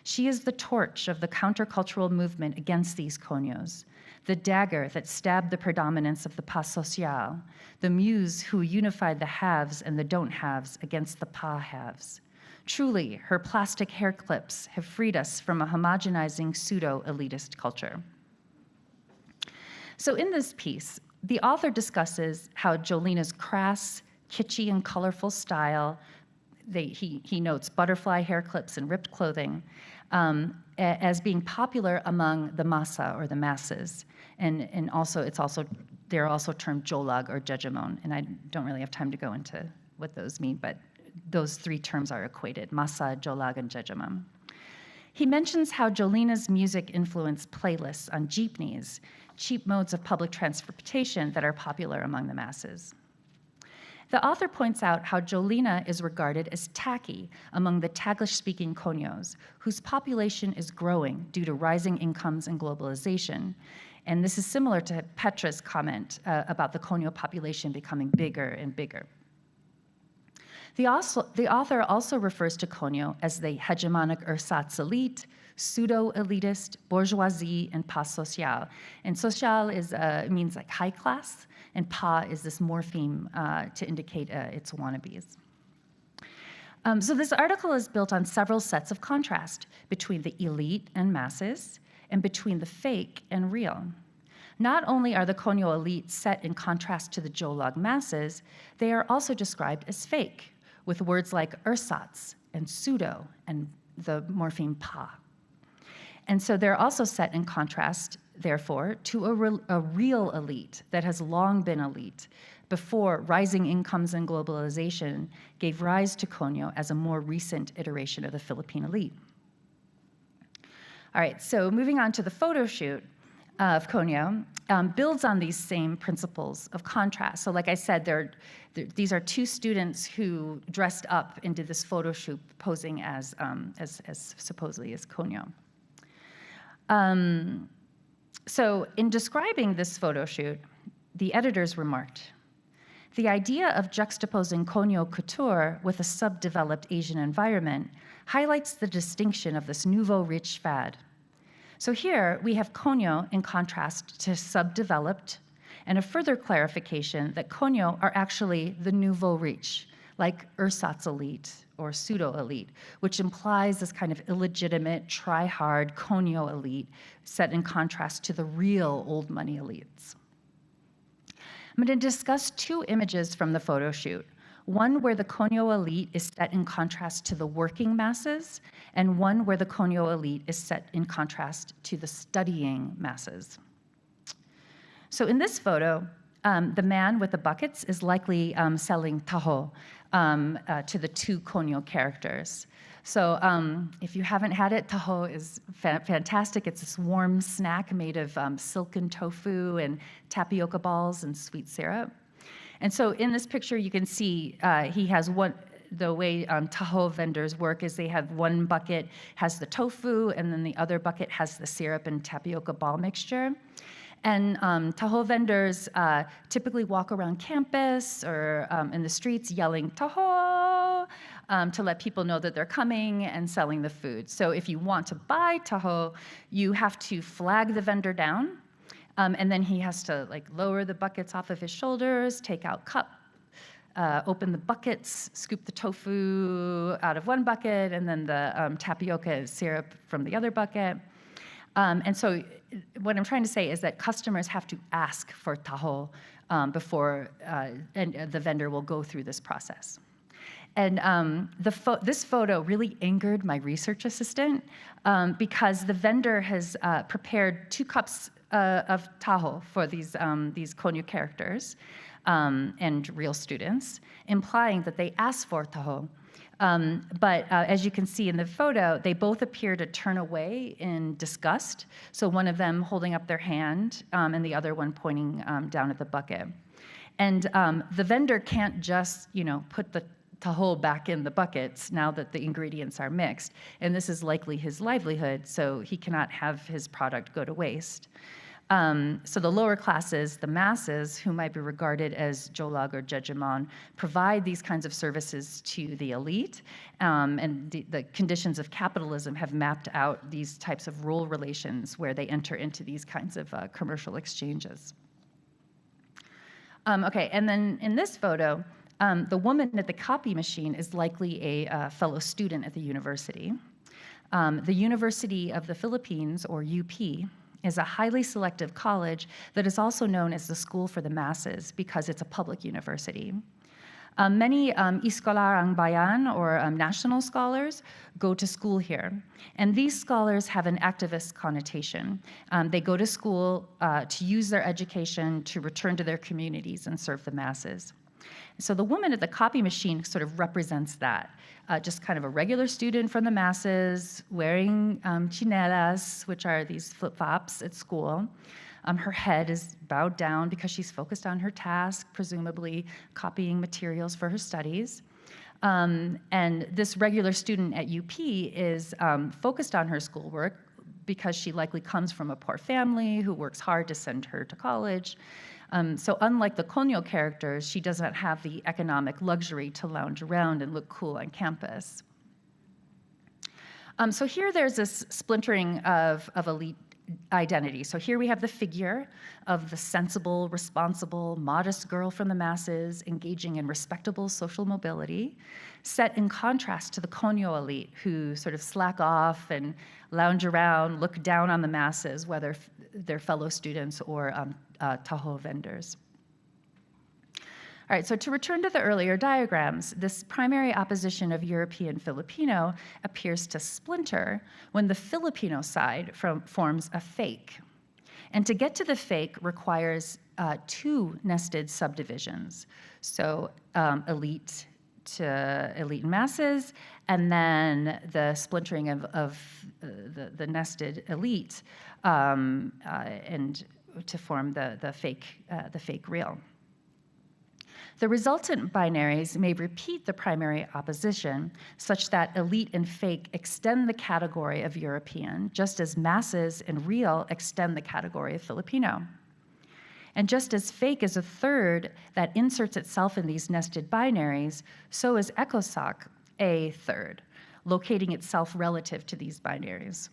She is the torch of the countercultural movement against these Cognos, the dagger that stabbed the predominance of the pas social, the muse who unified the haves and the don't-haves against the pa-haves. Truly, her plastic hair clips have freed us from a homogenizing pseudo-elitist culture. So in this piece, the author discusses how Jolina's crass, kitschy, and colorful style, he notes butterfly hair clips and ripped clothing, as being popular among the masa, or the masses. And also, they're also termed jolag or jejemon, and I don't really have time to go into what those mean, but those three terms are equated, masa, jolag, and jejemon. He mentions how Jolina's music influenced playlists on jeepneys, cheap modes of public transportation that are popular among the masses. The author points out how Jolina is regarded as tacky among the Taglish-speaking Cognos, whose population is growing due to rising incomes and globalization. And this is similar to Petra's comment about the Cogno population becoming bigger and bigger. The author also refers to Cogno as the hegemonic ersatz elite, pseudo-elitist, bourgeoisie, and pas social. And social is, means like high class, and pas is this morpheme to indicate its wannabes. So this article is built on several sets of contrast between the elite and masses, and between the fake and real. Not only are the Cogno elite set in contrast to the Jolog masses, they are also described as fake, with words like ersatz and pseudo and the morpheme pa. And so they're also set in contrast, therefore, to a real elite that has long been elite before rising incomes and globalization gave rise to Cogno as a more recent iteration of the Philippine elite. All right, so moving on to the photo shoot of Cogno, builds on these same principles of contrast. So like I said, these are two students who dressed up into this photo shoot posing as supposedly as Cogno. So in describing this photo shoot, the editors remarked, the idea of juxtaposing Cogno couture with a subdeveloped Asian environment highlights the distinction of this nouveau riche fad. So here we have Cogno in contrast to subdeveloped, and a further clarification that Cogno are actually the nouveau riche, like ersatz elite or pseudo-elite, which implies this kind of illegitimate, try-hard Cogno elite set in contrast to the real old money elites. I'm going to discuss two images from the photo shoot. One where the Cogno elite is set in contrast to the working masses, and one where the Cogno elite is set in contrast to the studying masses. So in this photo, the man with the buckets is likely selling taho to the two Cogno characters. So if you haven't had it, taho is fantastic. It's this warm snack made of silken tofu and tapioca balls and sweet syrup. And so in this picture, you can see he has the way taho vendors work is they have one bucket has the tofu, and then the other bucket has the syrup and tapioca ball mixture. And taho vendors typically walk around campus or in the streets yelling taho to let people know that they're coming and selling the food. So if you want to buy taho, you have to flag the vendor down. And then he has to lower the buckets off of his shoulders, take out cup, open the buckets, scoop the tofu out of one bucket, and then the tapioca syrup from the other bucket. And so what I'm trying to say is that customers have to ask for taho before the vendor will go through this process. And this photo really angered my research assistant because the vendor has prepared 2 cups of taho for these Cogno characters and real students, implying that they asked for taho. But as you can see in the photo, they both appear to turn away in disgust. So one of them holding up their hand and the other one pointing down at the bucket. And the vendor can't just, put the taho back in the buckets now that the ingredients are mixed. And this is likely his livelihood, so he cannot have his product go to waste. So the lower classes, the masses, who might be regarded as Jolag or Jejemon, provide these kinds of services to the elite, and the conditions of capitalism have mapped out these types of role relations where they enter into these kinds of commercial exchanges. Okay, and then in this photo, the woman at the copy machine is likely a fellow student at the university. The University of the Philippines, or UP, is a highly selective college that is also known as the School for the Masses because it's a public university. Many Iskolarang Bayan, or national scholars, go to school here. And these scholars have an activist connotation. They go to school to use their education to return to their communities and serve the masses. So the woman at the copy machine sort of represents that. Just kind of a regular student from the masses, wearing chinelas, which are these flip-flops at school. Her head is bowed down because she's focused on her task, presumably copying materials for her studies. And this regular student at UP is focused on her schoolwork because she likely comes from a poor family who works hard to send her to college. So unlike the Clonio characters, she does not have the economic luxury to lounge around and look cool on campus. So here there's this splintering of elite identity. So here we have the figure of the sensible, responsible, modest girl from the masses engaging in respectable social mobility, set in contrast to the Cogno elite who sort of slack off and lounge around, look down on the masses, whether they're fellow students or Tahoe vendors. All right, so to return to the earlier diagrams, this primary opposition of European Filipino appears to splinter when the Filipino side forms a fake. And to get to the fake requires two nested subdivisions. So elite to elite and masses, and then the splintering of the nested elite and to form the fake real. The resultant binaries may repeat the primary opposition such that elite and fake extend the category of European, just as masses and real extend the category of Filipino. And just as fake is a third that inserts itself in these nested binaries, so is ECOSOC a third, locating itself relative to these binaries.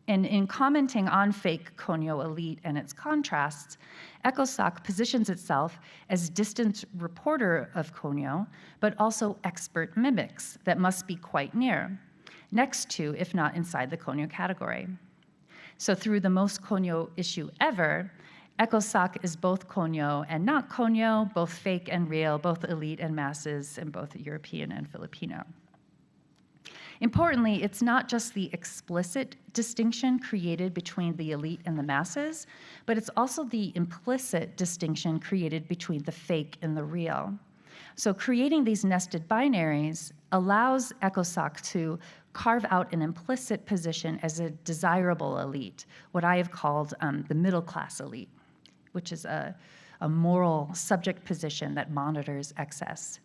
And in commenting on fake Cogno elite and its contrasts, ECOSOC positions itself as distant reporter of Cogno, but also expert mimics that must be quite near, next to, if not inside, the Cogno category. So through the most Cogno issue ever, ECOSOC is both Cogno and not Cogno, both fake and real, both elite and masses, and both European and Filipino. Importantly, it's not just the explicit distinction created between the elite and the masses, but it's also the implicit distinction created between the fake and the real. So creating these nested binaries allows ECOSOC to carve out an implicit position as a desirable elite, what I have called the middle class elite, which is a moral subject position that monitors excess.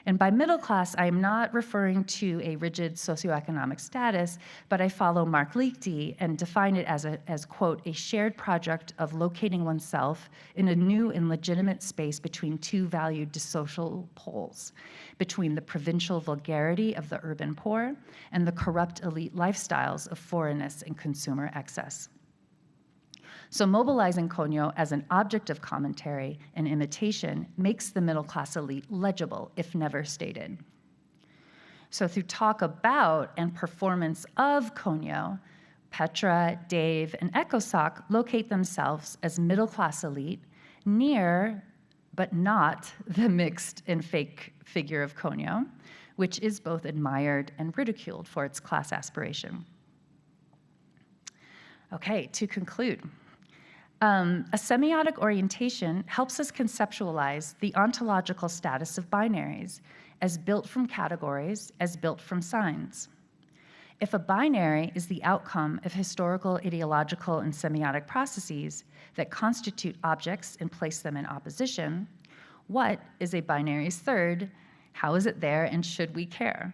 And by middle class, I am not referring to a rigid socioeconomic status, but I follow Mark Liechty and define it as, quote, a shared project of locating oneself in a new and legitimate space between two valued social poles, between the provincial vulgarity of the urban poor and the corrupt elite lifestyles of foreignness and consumer excess. So mobilizing Cogno as an object of commentary and imitation makes the middle class elite legible, if never stated. So through talk about and performance of Cogno, Petra, Dave, and ECOSOC locate themselves as middle class elite, near but not the mixed and fake figure of Cogno, which is both admired and ridiculed for its class aspiration. Okay, to conclude. A semiotic orientation helps us conceptualize the ontological status of binaries as built from categories, as built from signs. If a binary is the outcome of historical, ideological, and semiotic processes that constitute objects and place them in opposition, what is a binary's third? How is it there, and should we care?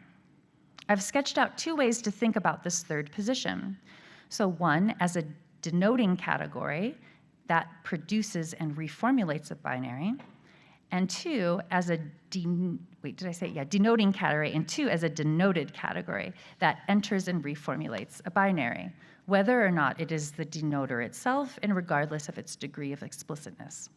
I've sketched out two ways to think about this third position. So one, as a denoting category that produces and reformulates a binary, and two, as a denoting category, and two, as a denoted category that enters and reformulates a binary, whether or not it is the denoter itself and regardless of its degree of explicitness.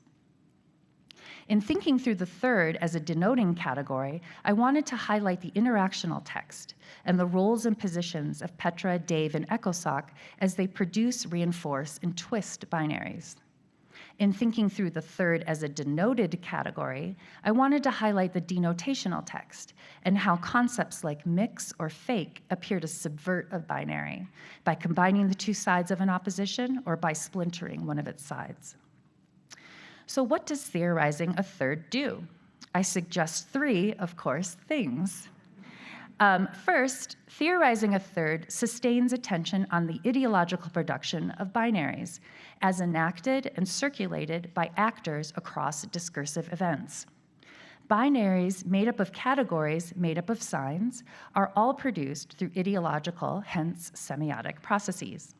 In thinking through the third as a denoting category, I wanted to highlight the interactional text and the roles and positions of Petra, Dave, and ECOSOC as they produce, reinforce, and twist binaries. In thinking through the third as a denoted category, I wanted to highlight the denotational text and how concepts like mix or fake appear to subvert a binary by combining the two sides of an opposition or by splintering one of its sides. So what does theorizing a third do? I suggest three, of course, things. First, theorizing a third sustains attention on the ideological production of binaries as enacted and circulated by actors across discursive events. Binaries made up of categories, made up of signs, are all produced through ideological, hence semiotic processes.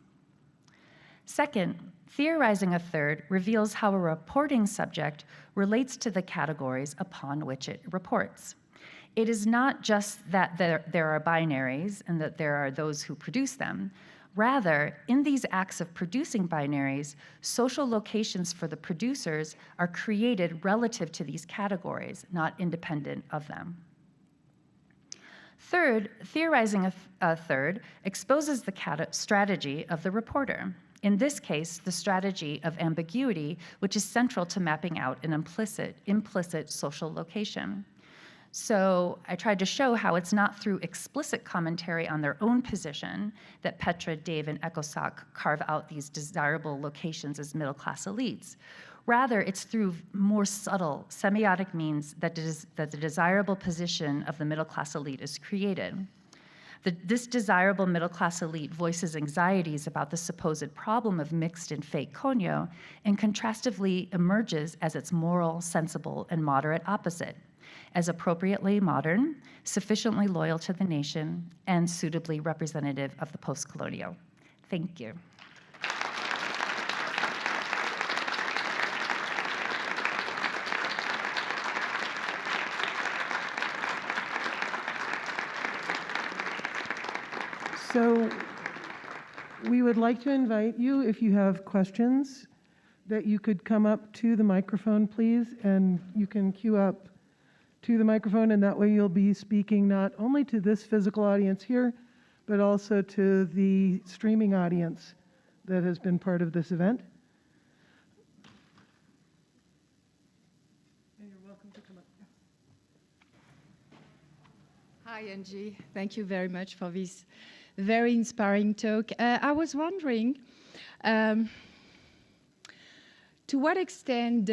Second, Theorizing a third reveals how a reporting subject relates to the categories upon which it reports. It is not just that there are binaries and that there are those who produce them. Rather, in these acts of producing binaries, social locations for the producers are created relative to these categories, not independent of them. Third, theorizing a third exposes the strategy of the reporter. In this case, the strategy of ambiguity, which is central to mapping out an implicit social location. So I tried to show how it's not through explicit commentary on their own position that Petra, Dave, and Ekosak carve out these desirable locations as middle-class elites. Rather, it's through more subtle semiotic means that the desirable position of the middle-class elite is created. This desirable middle-class elite voices anxieties about the supposed problem of mixed and fake Cogno, and contrastively emerges as its moral, sensible, and moderate opposite, as appropriately modern, sufficiently loyal to the nation, and suitably representative of the post-colonial. Thank you. So we would like to invite you, if you have questions, that you could come up to the microphone, please, and you can queue up to the microphone, and that way you'll be speaking not only to this physical audience here, but also to the streaming audience that has been part of this event. And you're welcome to come up. Hi, Angie. Thank you very much for this very inspiring talk. I was wondering, to what extent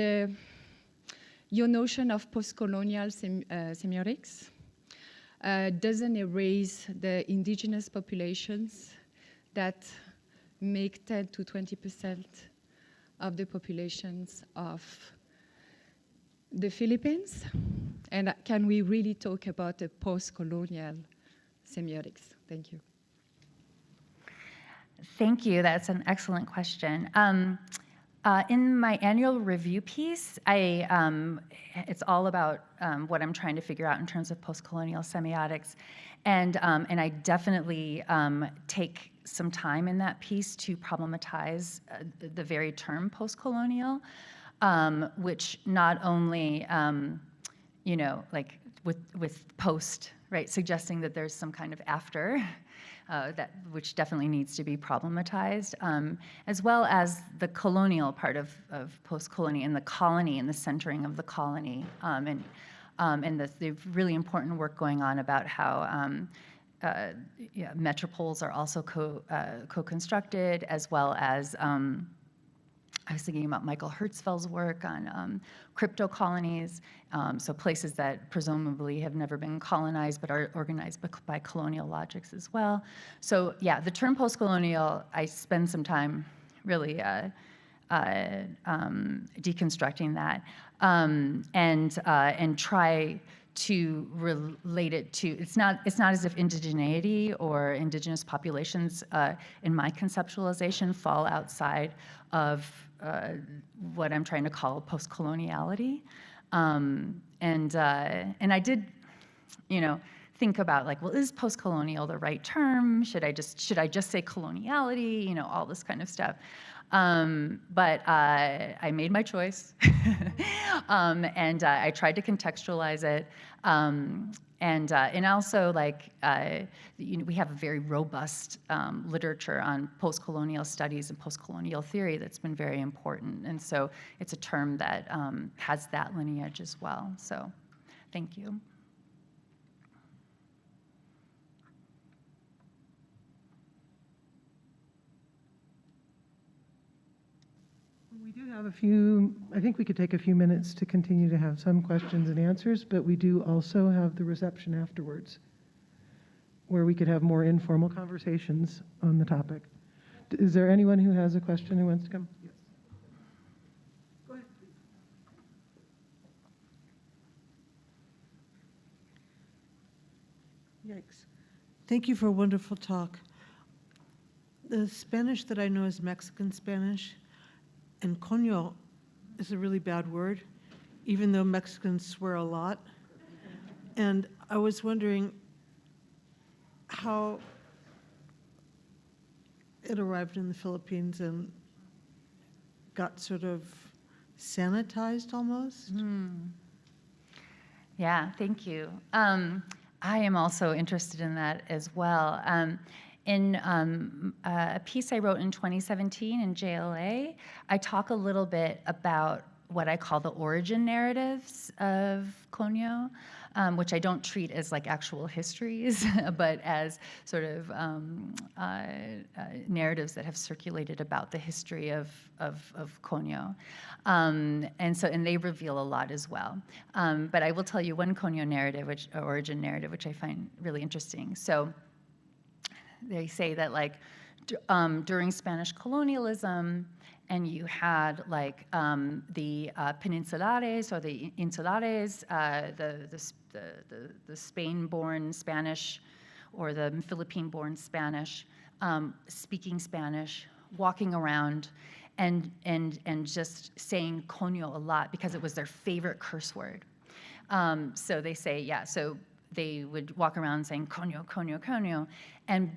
your notion of post-colonial semiotics doesn't erase the indigenous populations that make 10 to 20% of the populations of the Philippines? And can we really talk about a post-colonial semiotics? Thank you. Thank you. That's an excellent question. In my annual review piece, it's all about what I'm trying to figure out in terms of post-colonial semiotics, and I definitely take some time in that piece to problematize the very term post-colonial, which not only like with post, right, suggesting that there's some kind of after. Which definitely needs to be problematized, as well as the colonial part of post-colony and the colony and the centering of the colony, and the really important work going on about how metropoles are also co-constructed, as well as I was thinking about Michael Hertzfeld's work on crypto colonies, so places that presumably have never been colonized but are organized by colonial logics as well. So yeah, the term post-colonial, I spend some time really deconstructing that and try to relate it to, it's not as if indigeneity or indigenous populations in my conceptualization fall outside of what I'm trying to call post-coloniality. And I did, think about like, well, is post-colonial the right term? Should I just say coloniality? All this kind of stuff. But I made my choice, and I tried to contextualize it, and also like we have a very robust literature on post-colonial studies and post-colonial theory that's been very important, and so it's a term that has that lineage as well. So, thank you. We do have I think we could take a few minutes to continue to have some questions and answers, but we do also have the reception afterwards, where we could have more informal conversations on the topic. Is there anyone who has a question who wants to come? Yes. Go ahead, please. Yikes. Thank you for a wonderful talk. The Spanish that I know is Mexican Spanish, and Clonio is a really bad word, even though Mexicans swear a lot. And I was wondering how it arrived in the Philippines and got sort of sanitized almost. Yeah, thank you. I am also interested in that as well. In a piece I wrote in 2017 in JLA, I talk a little bit about what I call the origin narratives of Clonio, which I don't treat as like actual histories, but as sort of narratives that have circulated about the history of Clonio. And they reveal a lot as well. But I will tell you one Clonio narrative, origin narrative, which I find really interesting. So they say that like during Spanish colonialism, and you had like the peninsulares or the insulares, the Spain-born Spanish or the Philippine-born Spanish, speaking Spanish, walking around, and just saying "coño" a lot because it was their favorite curse word. So they say, yeah. So they would walk around saying "coño, coño, coño," and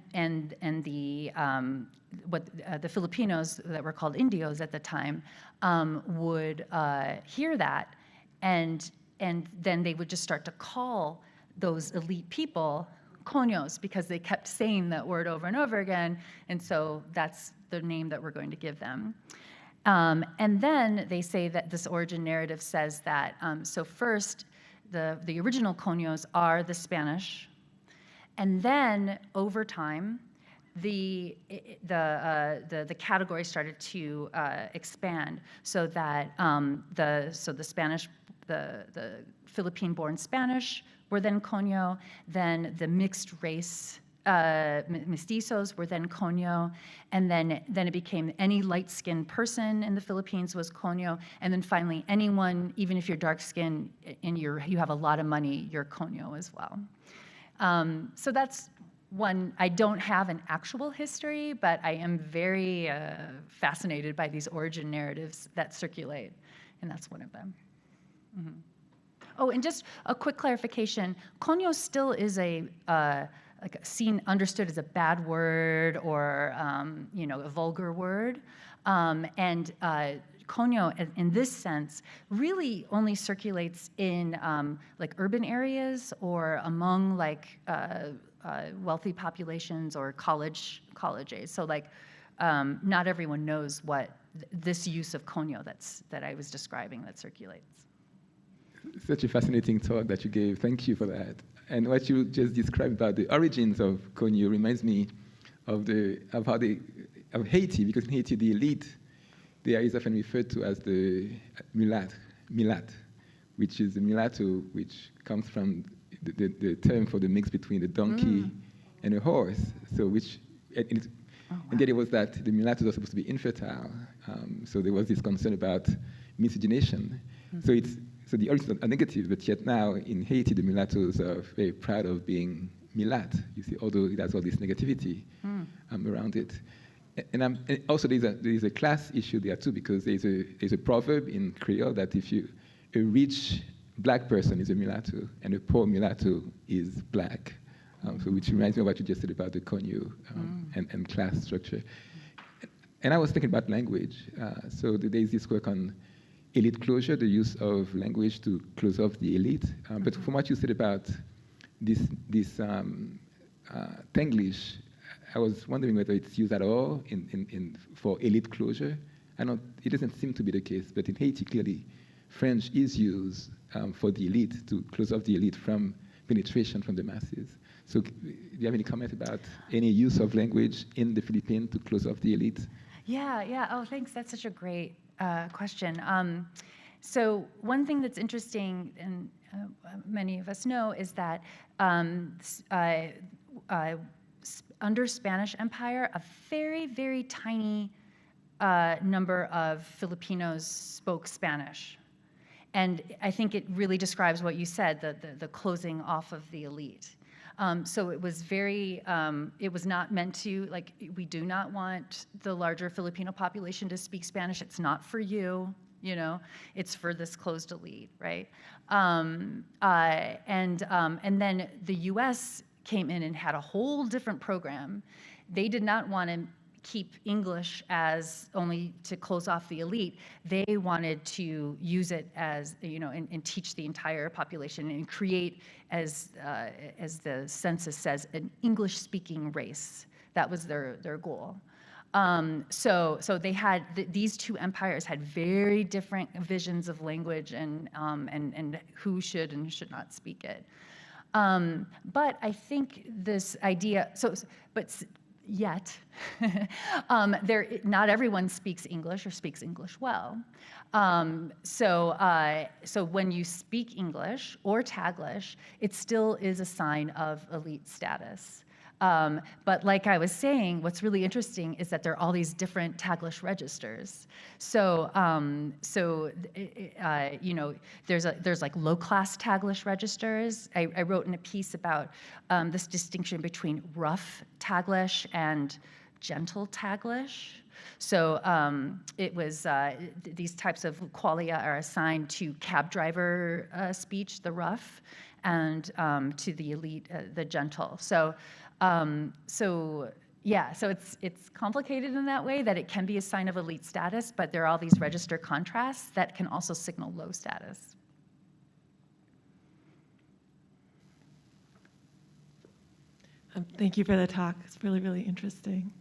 the Filipinos that were called Indios at the time would hear that, and then they would just start to call those elite people coños because they kept saying that word over and over again, and so that's the name that we're going to give them. And then they say that this origin narrative says that, so first, the original coños are the Spanish, and then over time, the category started to expand, so that the Philippine-born Spanish were then coño, then the mixed race mestizos were then coño, and then it became any light-skinned person in the Philippines was coño, and then finally anyone, even if you're dark-skinned and you have a lot of money, you're coño as well. So that's one. I don't have an actual history, but I am very fascinated by these origin narratives that circulate, and that's one of them. Mm-hmm. Oh, and just a quick clarification: coño still is understood as a bad word or a vulgar word, and coño in this sense really only circulates in like urban areas or among like wealthy populations or college age. So like not everyone knows what this use of coño that I was describing that circulates. Such a fascinating talk that you gave. Thank you for that. And what you just described about the origins of coño reminds me of Haiti, because in Haiti the elite, they are often referred to as the mulat, which is the mulatto, which comes from the term for the mix between a donkey and a horse. So and then it was that the mulattoes are supposed to be infertile. So there was this concern about miscegenation. So the origins are negative, but yet now in Haiti, the mulattoes are very proud of being mulat, you see, although it has all this negativity around it. And also there's a class issue there too, because there's a proverb in Creole that a rich black person is a mulatto, and a poor mulatto is black. So which reminds me of what you just said about the coño and class structure. And I was thinking about language. So there's this work on elite closure, the use of language to close off the elite. But from what you said about this Tanglish, I was wondering whether it's used at all for elite closure. It doesn't seem to be the case, but in Haiti, clearly, French is used for the elite, to close off the elite from penetration from the masses. So do you have any comment about any use of language in the Philippines to close off the elite? Yeah. Oh, thanks. That's such a great question. So one thing that's interesting, and many of us know, is that under Spanish Empire, a very, very tiny number of Filipinos spoke Spanish. And I think it really describes what you said, the closing off of the elite. So it was very, it was not meant to, like, we do not want the larger Filipino population to speak Spanish. It's not for you, you know, it's for this closed elite, right? And then the US came in and had a whole different program. They did not want to keep English as only to close off the elite. They wanted to use it as, you know, and teach the entire population and create, as the census says, an English-speaking race. That was their goal. So they had, these two empires had very different visions of language and who should and should not speak it. But I think this idea, yet, not everyone speaks English or speaks English well. So when you speak English or Taglish, it still is a sign of elite status. But like I was saying, what's really interesting is that there are all these different Taglish registers. So, you know, there's like low-class Taglish registers. I wrote in a piece about this distinction between rough Taglish and gentle Taglish. So it was, these types of qualia are assigned to cab driver speech, the rough, and to the elite, the gentle. So yeah, so it's complicated in that way, that it can be a sign of elite status, but there are all these register contrasts that can also signal low status. Thank you for the talk. It's really, really interesting.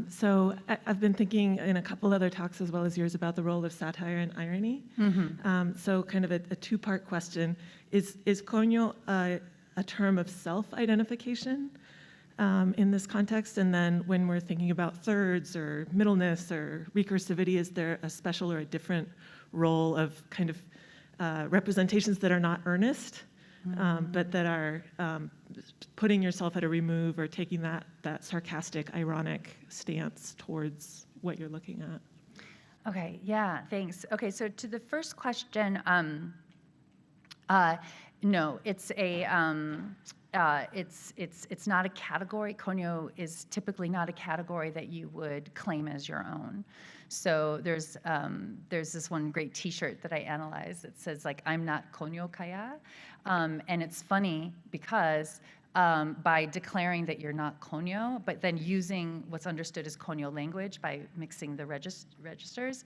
So I've been thinking in a couple other talks as well as yours about the role of satire and irony. Mm-hmm. So kind of a two-part question. Is Clonio a term of self-identification in this context? And then when we're thinking about thirds or middleness or recursivity, is there a special or a different role of kind of representations that are not earnest, but that are putting yourself at a remove or taking that sarcastic, ironic stance towards what you're looking at? Okay, yeah, thanks. Okay, so to the first question, no, it's a it's not a category. Cogno is typically not a category that you would claim as your own. So there's this one great T-shirt that I analyzed that says like, "I'm not Cogno kaya," and it's funny because by declaring that you're not Cogno, but then using what's understood as Cogno language by mixing the registers,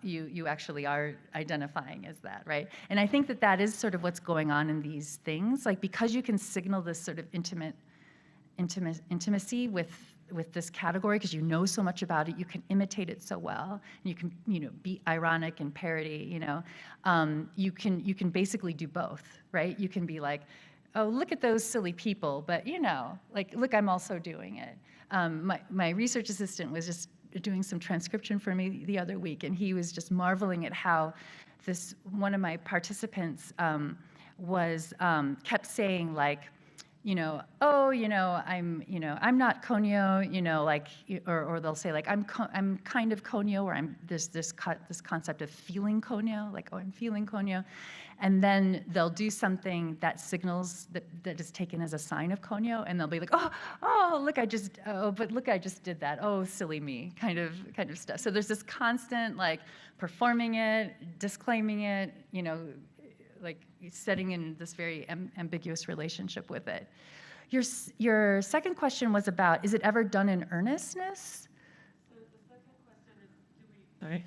you actually are identifying as that, right? And I think that is sort of what's going on in these things, like because you can signal this sort of intimacy with this category because you know so much about it, you can imitate it so well, and you can be ironic and parody, you can basically do both, right? You can be like, oh, look at those silly people, but like, look, I'm also doing it. My research assistant was just doing some transcription for me the other week, and he was just marveling at how one of my participants kept saying like, oh, I'm not Cogno, like, or they'll say like, I'm kind of Cogno, or there's this concept of feeling Cogno, like, oh, I'm feeling Cogno, and then they'll do something that signals that is taken as a sign of Cogno, and they'll be like, oh, look, I just did that, oh, silly me, kind of stuff. So there's this constant like performing it, disclaiming it, like setting in this very ambiguous relationship with it. Your second question was about, is it ever done in earnestness? So the second question is,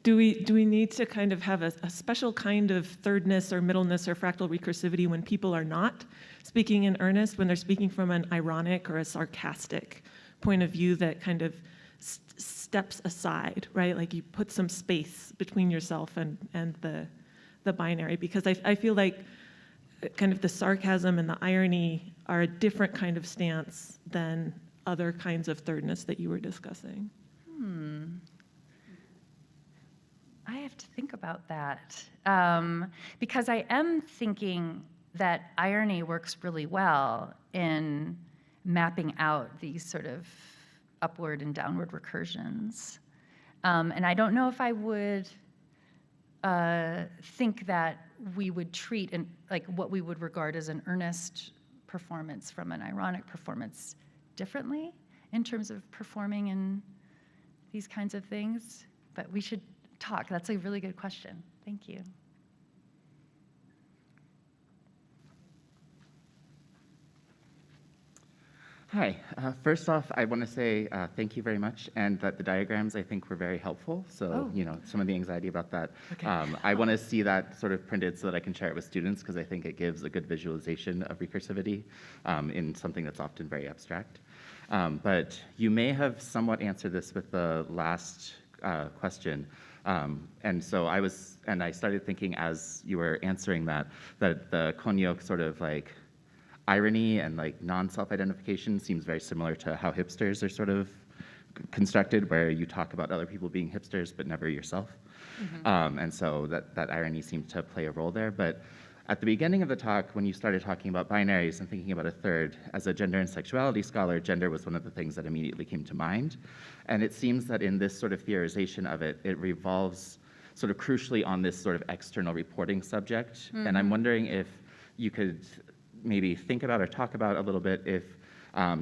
do we need to kind of have a special kind of thirdness or middleness or fractal recursivity when people are not speaking in earnest, when they're speaking from an ironic or a sarcastic point of view that kind of steps aside, right? Like you put some space between yourself and the binary, because I feel like kind of the sarcasm and the irony are a different kind of stance than other kinds of thirdness that you were discussing. I have to think about that, because I am thinking that irony works really well in mapping out these sort of upward and downward recursions. And I don't know if I would think that we would treat like what we would regard as an earnest performance from an ironic performance differently in terms of performing in these kinds of things? But we should talk. That's a really good question. Thank you. Hi. First off, I want to say thank you very much, and that the diagrams, I think, were very helpful. So, you know, some of the anxiety about that. Okay. I want to see that sort of printed so that I can share it with students, because I think it gives a good visualization of recursivity in something that's often very abstract. But you may have somewhat answered this with the last question. And so I started thinking as you were answering that the Clonio sort of like irony and like non-self-identification seems very similar to how hipsters are sort of constructed, where you talk about other people being hipsters but never yourself. And so that irony seemed to play a role there. But at the beginning of the talk, when you started talking about binaries and thinking about a third, as a gender and sexuality scholar, gender was one of the things that immediately came to mind. And it seems that in this sort of theorization of it, it revolves sort of crucially on this sort of external reporting subject. And I'm wondering if you could maybe think about or talk about a little bit if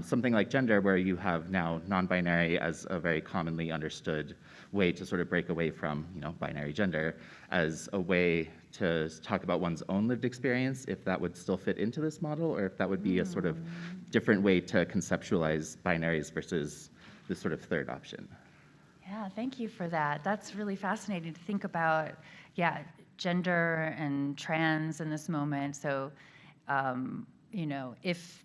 something like gender, where you have now non-binary as a very commonly understood way to sort of break away from, you know, binary gender, as a way to talk about one's own lived experience, if that would still fit into this model, or if that would be a sort of different way to conceptualize binaries versus this sort of third option. Yeah, thank you for that. That's really fascinating to think about, gender and trans in this moment. So, you know, if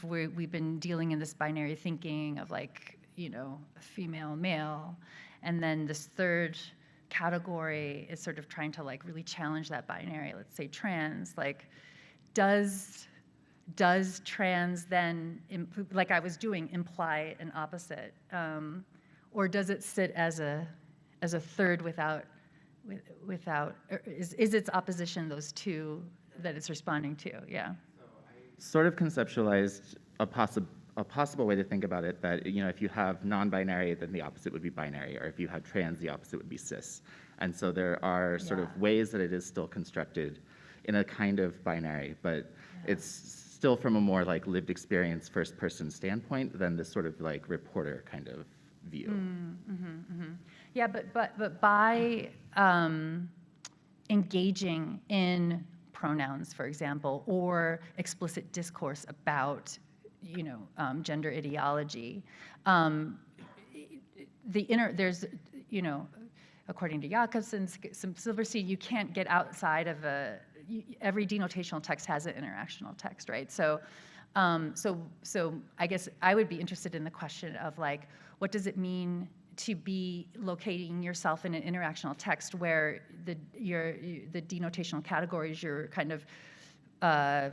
we've been dealing in this binary thinking of like, you know, female, male, and then this third category is sort of trying to like really challenge that binary, let's say trans, like does trans then, like I was doing, imply an opposite? Or does it sit as a third without, or is its opposition those two that it's responding to? Yeah. So I sort of conceptualized a possible way to think about it, that, you know, if you have non-binary, then the opposite would be binary, or if you have trans, the opposite would be cis. And so there are sort of ways that it is still constructed in a kind of binary, but it's still from a more like lived experience first person standpoint than this sort of like reporter kind of view. Yeah, but by engaging in pronouns, for example, or explicit discourse about, you know, gender ideology, there's, you know, according to Jacobson's, some Silverstein, you can't get outside of every denotational text has an interactional text, right? So, so I guess I would be interested in the question of like, what does it mean to be locating yourself in an interactional text where the denotational categories you're kind of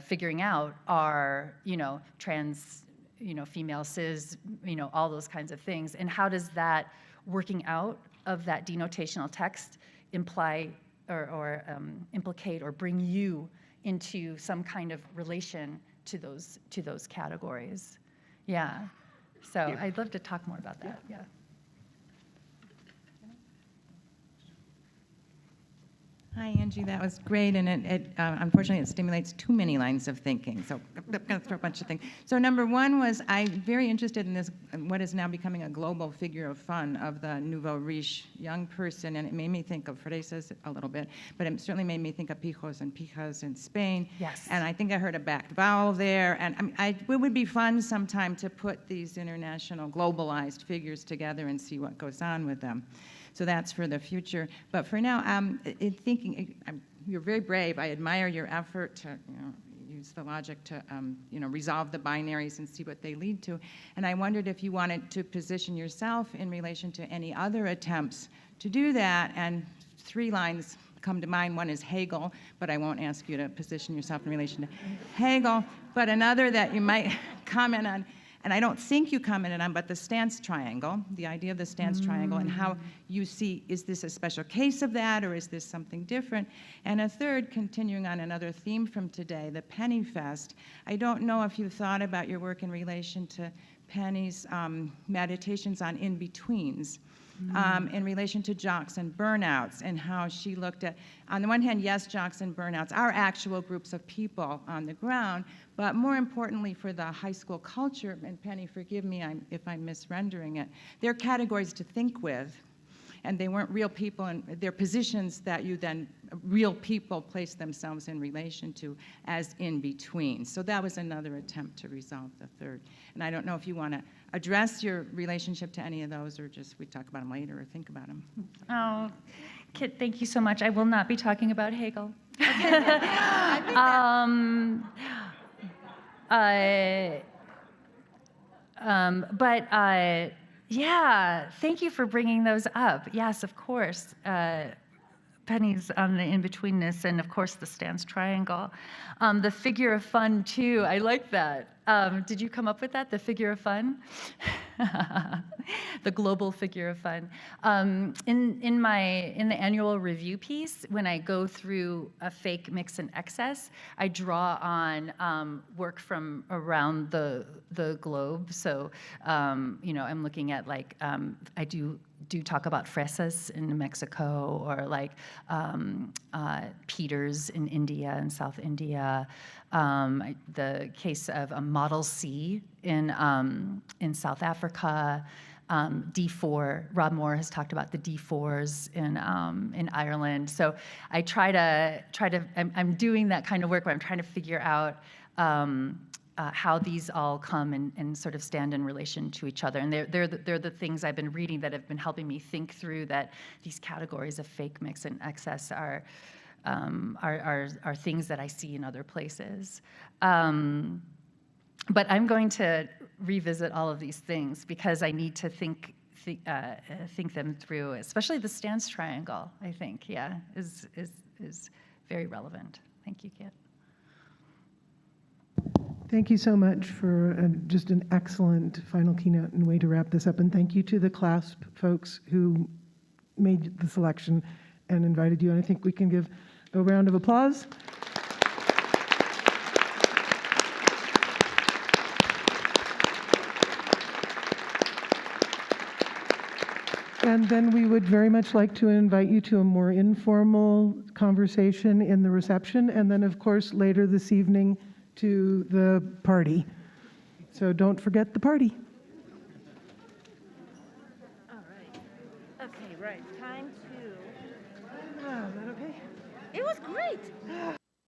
figuring out are, you know, trans, you know, female, cis, you know, all those kinds of things, and how does that working out of that denotational text imply or implicate or bring you into some kind of relation to those categories? Yeah. So I'd love to talk more about that. Yeah. Hi, Angie. That was great, and it unfortunately it stimulates too many lines of thinking. So I'm going to throw a bunch of things. So number one was I'm very interested in this, what is now becoming a global figure of fun of the nouveau riche young person, and it made me think of fresas a little bit, but it certainly made me think of pijos and pijas in Spain. Yes. And I think I heard a backed vowel there, and it would be fun sometime to put these international globalized figures together and see what goes on with them. So that's for the future. But for now, you're very brave. I admire your effort to, you know, use the logic to, you know, resolve the binaries and see what they lead to. And I wondered if you wanted to position yourself in relation to any other attempts to do that. And 3 lines come to mind. One is Hegel, but I won't ask you to position yourself in relation to Hegel. But another that you might comment on, and I don't think you commented on, but the stance triangle, the idea of the stance triangle, and how you see, is this a special case of that, or is this something different? And a third, continuing on another theme from today, the Penny Fest. I don't know if you've thought about your work in relation to Penny's meditations on in-betweens. in relation to jocks and burnouts, and how she looked at, on the one hand, yes, jocks and burnouts are actual groups of people on the ground, but more importantly for the high school culture, and Penny, forgive me if I'm misrendering it, they're categories to think with, and they weren't real people, and they're positions that you then, real people place themselves in relation to as in between. So that was another attempt to resolve the third. And I don't know if you want to address your relationship to any of those, or just we talk about them later or think about them. Oh, Kit, thank you so much. I will not be talking about Hegel. Yeah, thank you for bringing those up. Yes, of course. Pennies on the in-betweenness, and of course the stance triangle. The figure of fun too, I like that. Did you come up with that, the figure of fun? The global figure of fun. In the annual review piece, when I go through a fake, mix, and excess, I draw on work from around the globe. So, I'm looking at I do talk about fresas in Mexico, or Peters in India and South India. The case of Model C in South Africa. D4, Rob Moore has talked about the D4s in Ireland. So I try to, I'm doing that kind of work where I'm trying to figure out how these all come and sort of stand in relation to each other. And they're the things I've been reading that have been helping me think through that these categories of fake, mix, and excess are things that I see in other places. But I'm going to revisit all of these things because I need to think them through, especially the stance triangle, I think, is very relevant. Thank you, Kit. Thank you so much for just an excellent final keynote and way to wrap this up. And thank you to the Clasp folks who made the selection and invited you. And I think we can give a round of applause. And then we would very much like to invite you to a more informal conversation in the reception, and then, of course, later this evening to the party. So don't forget the party. All right. Okay, right. Time to... Is that okay? It was great.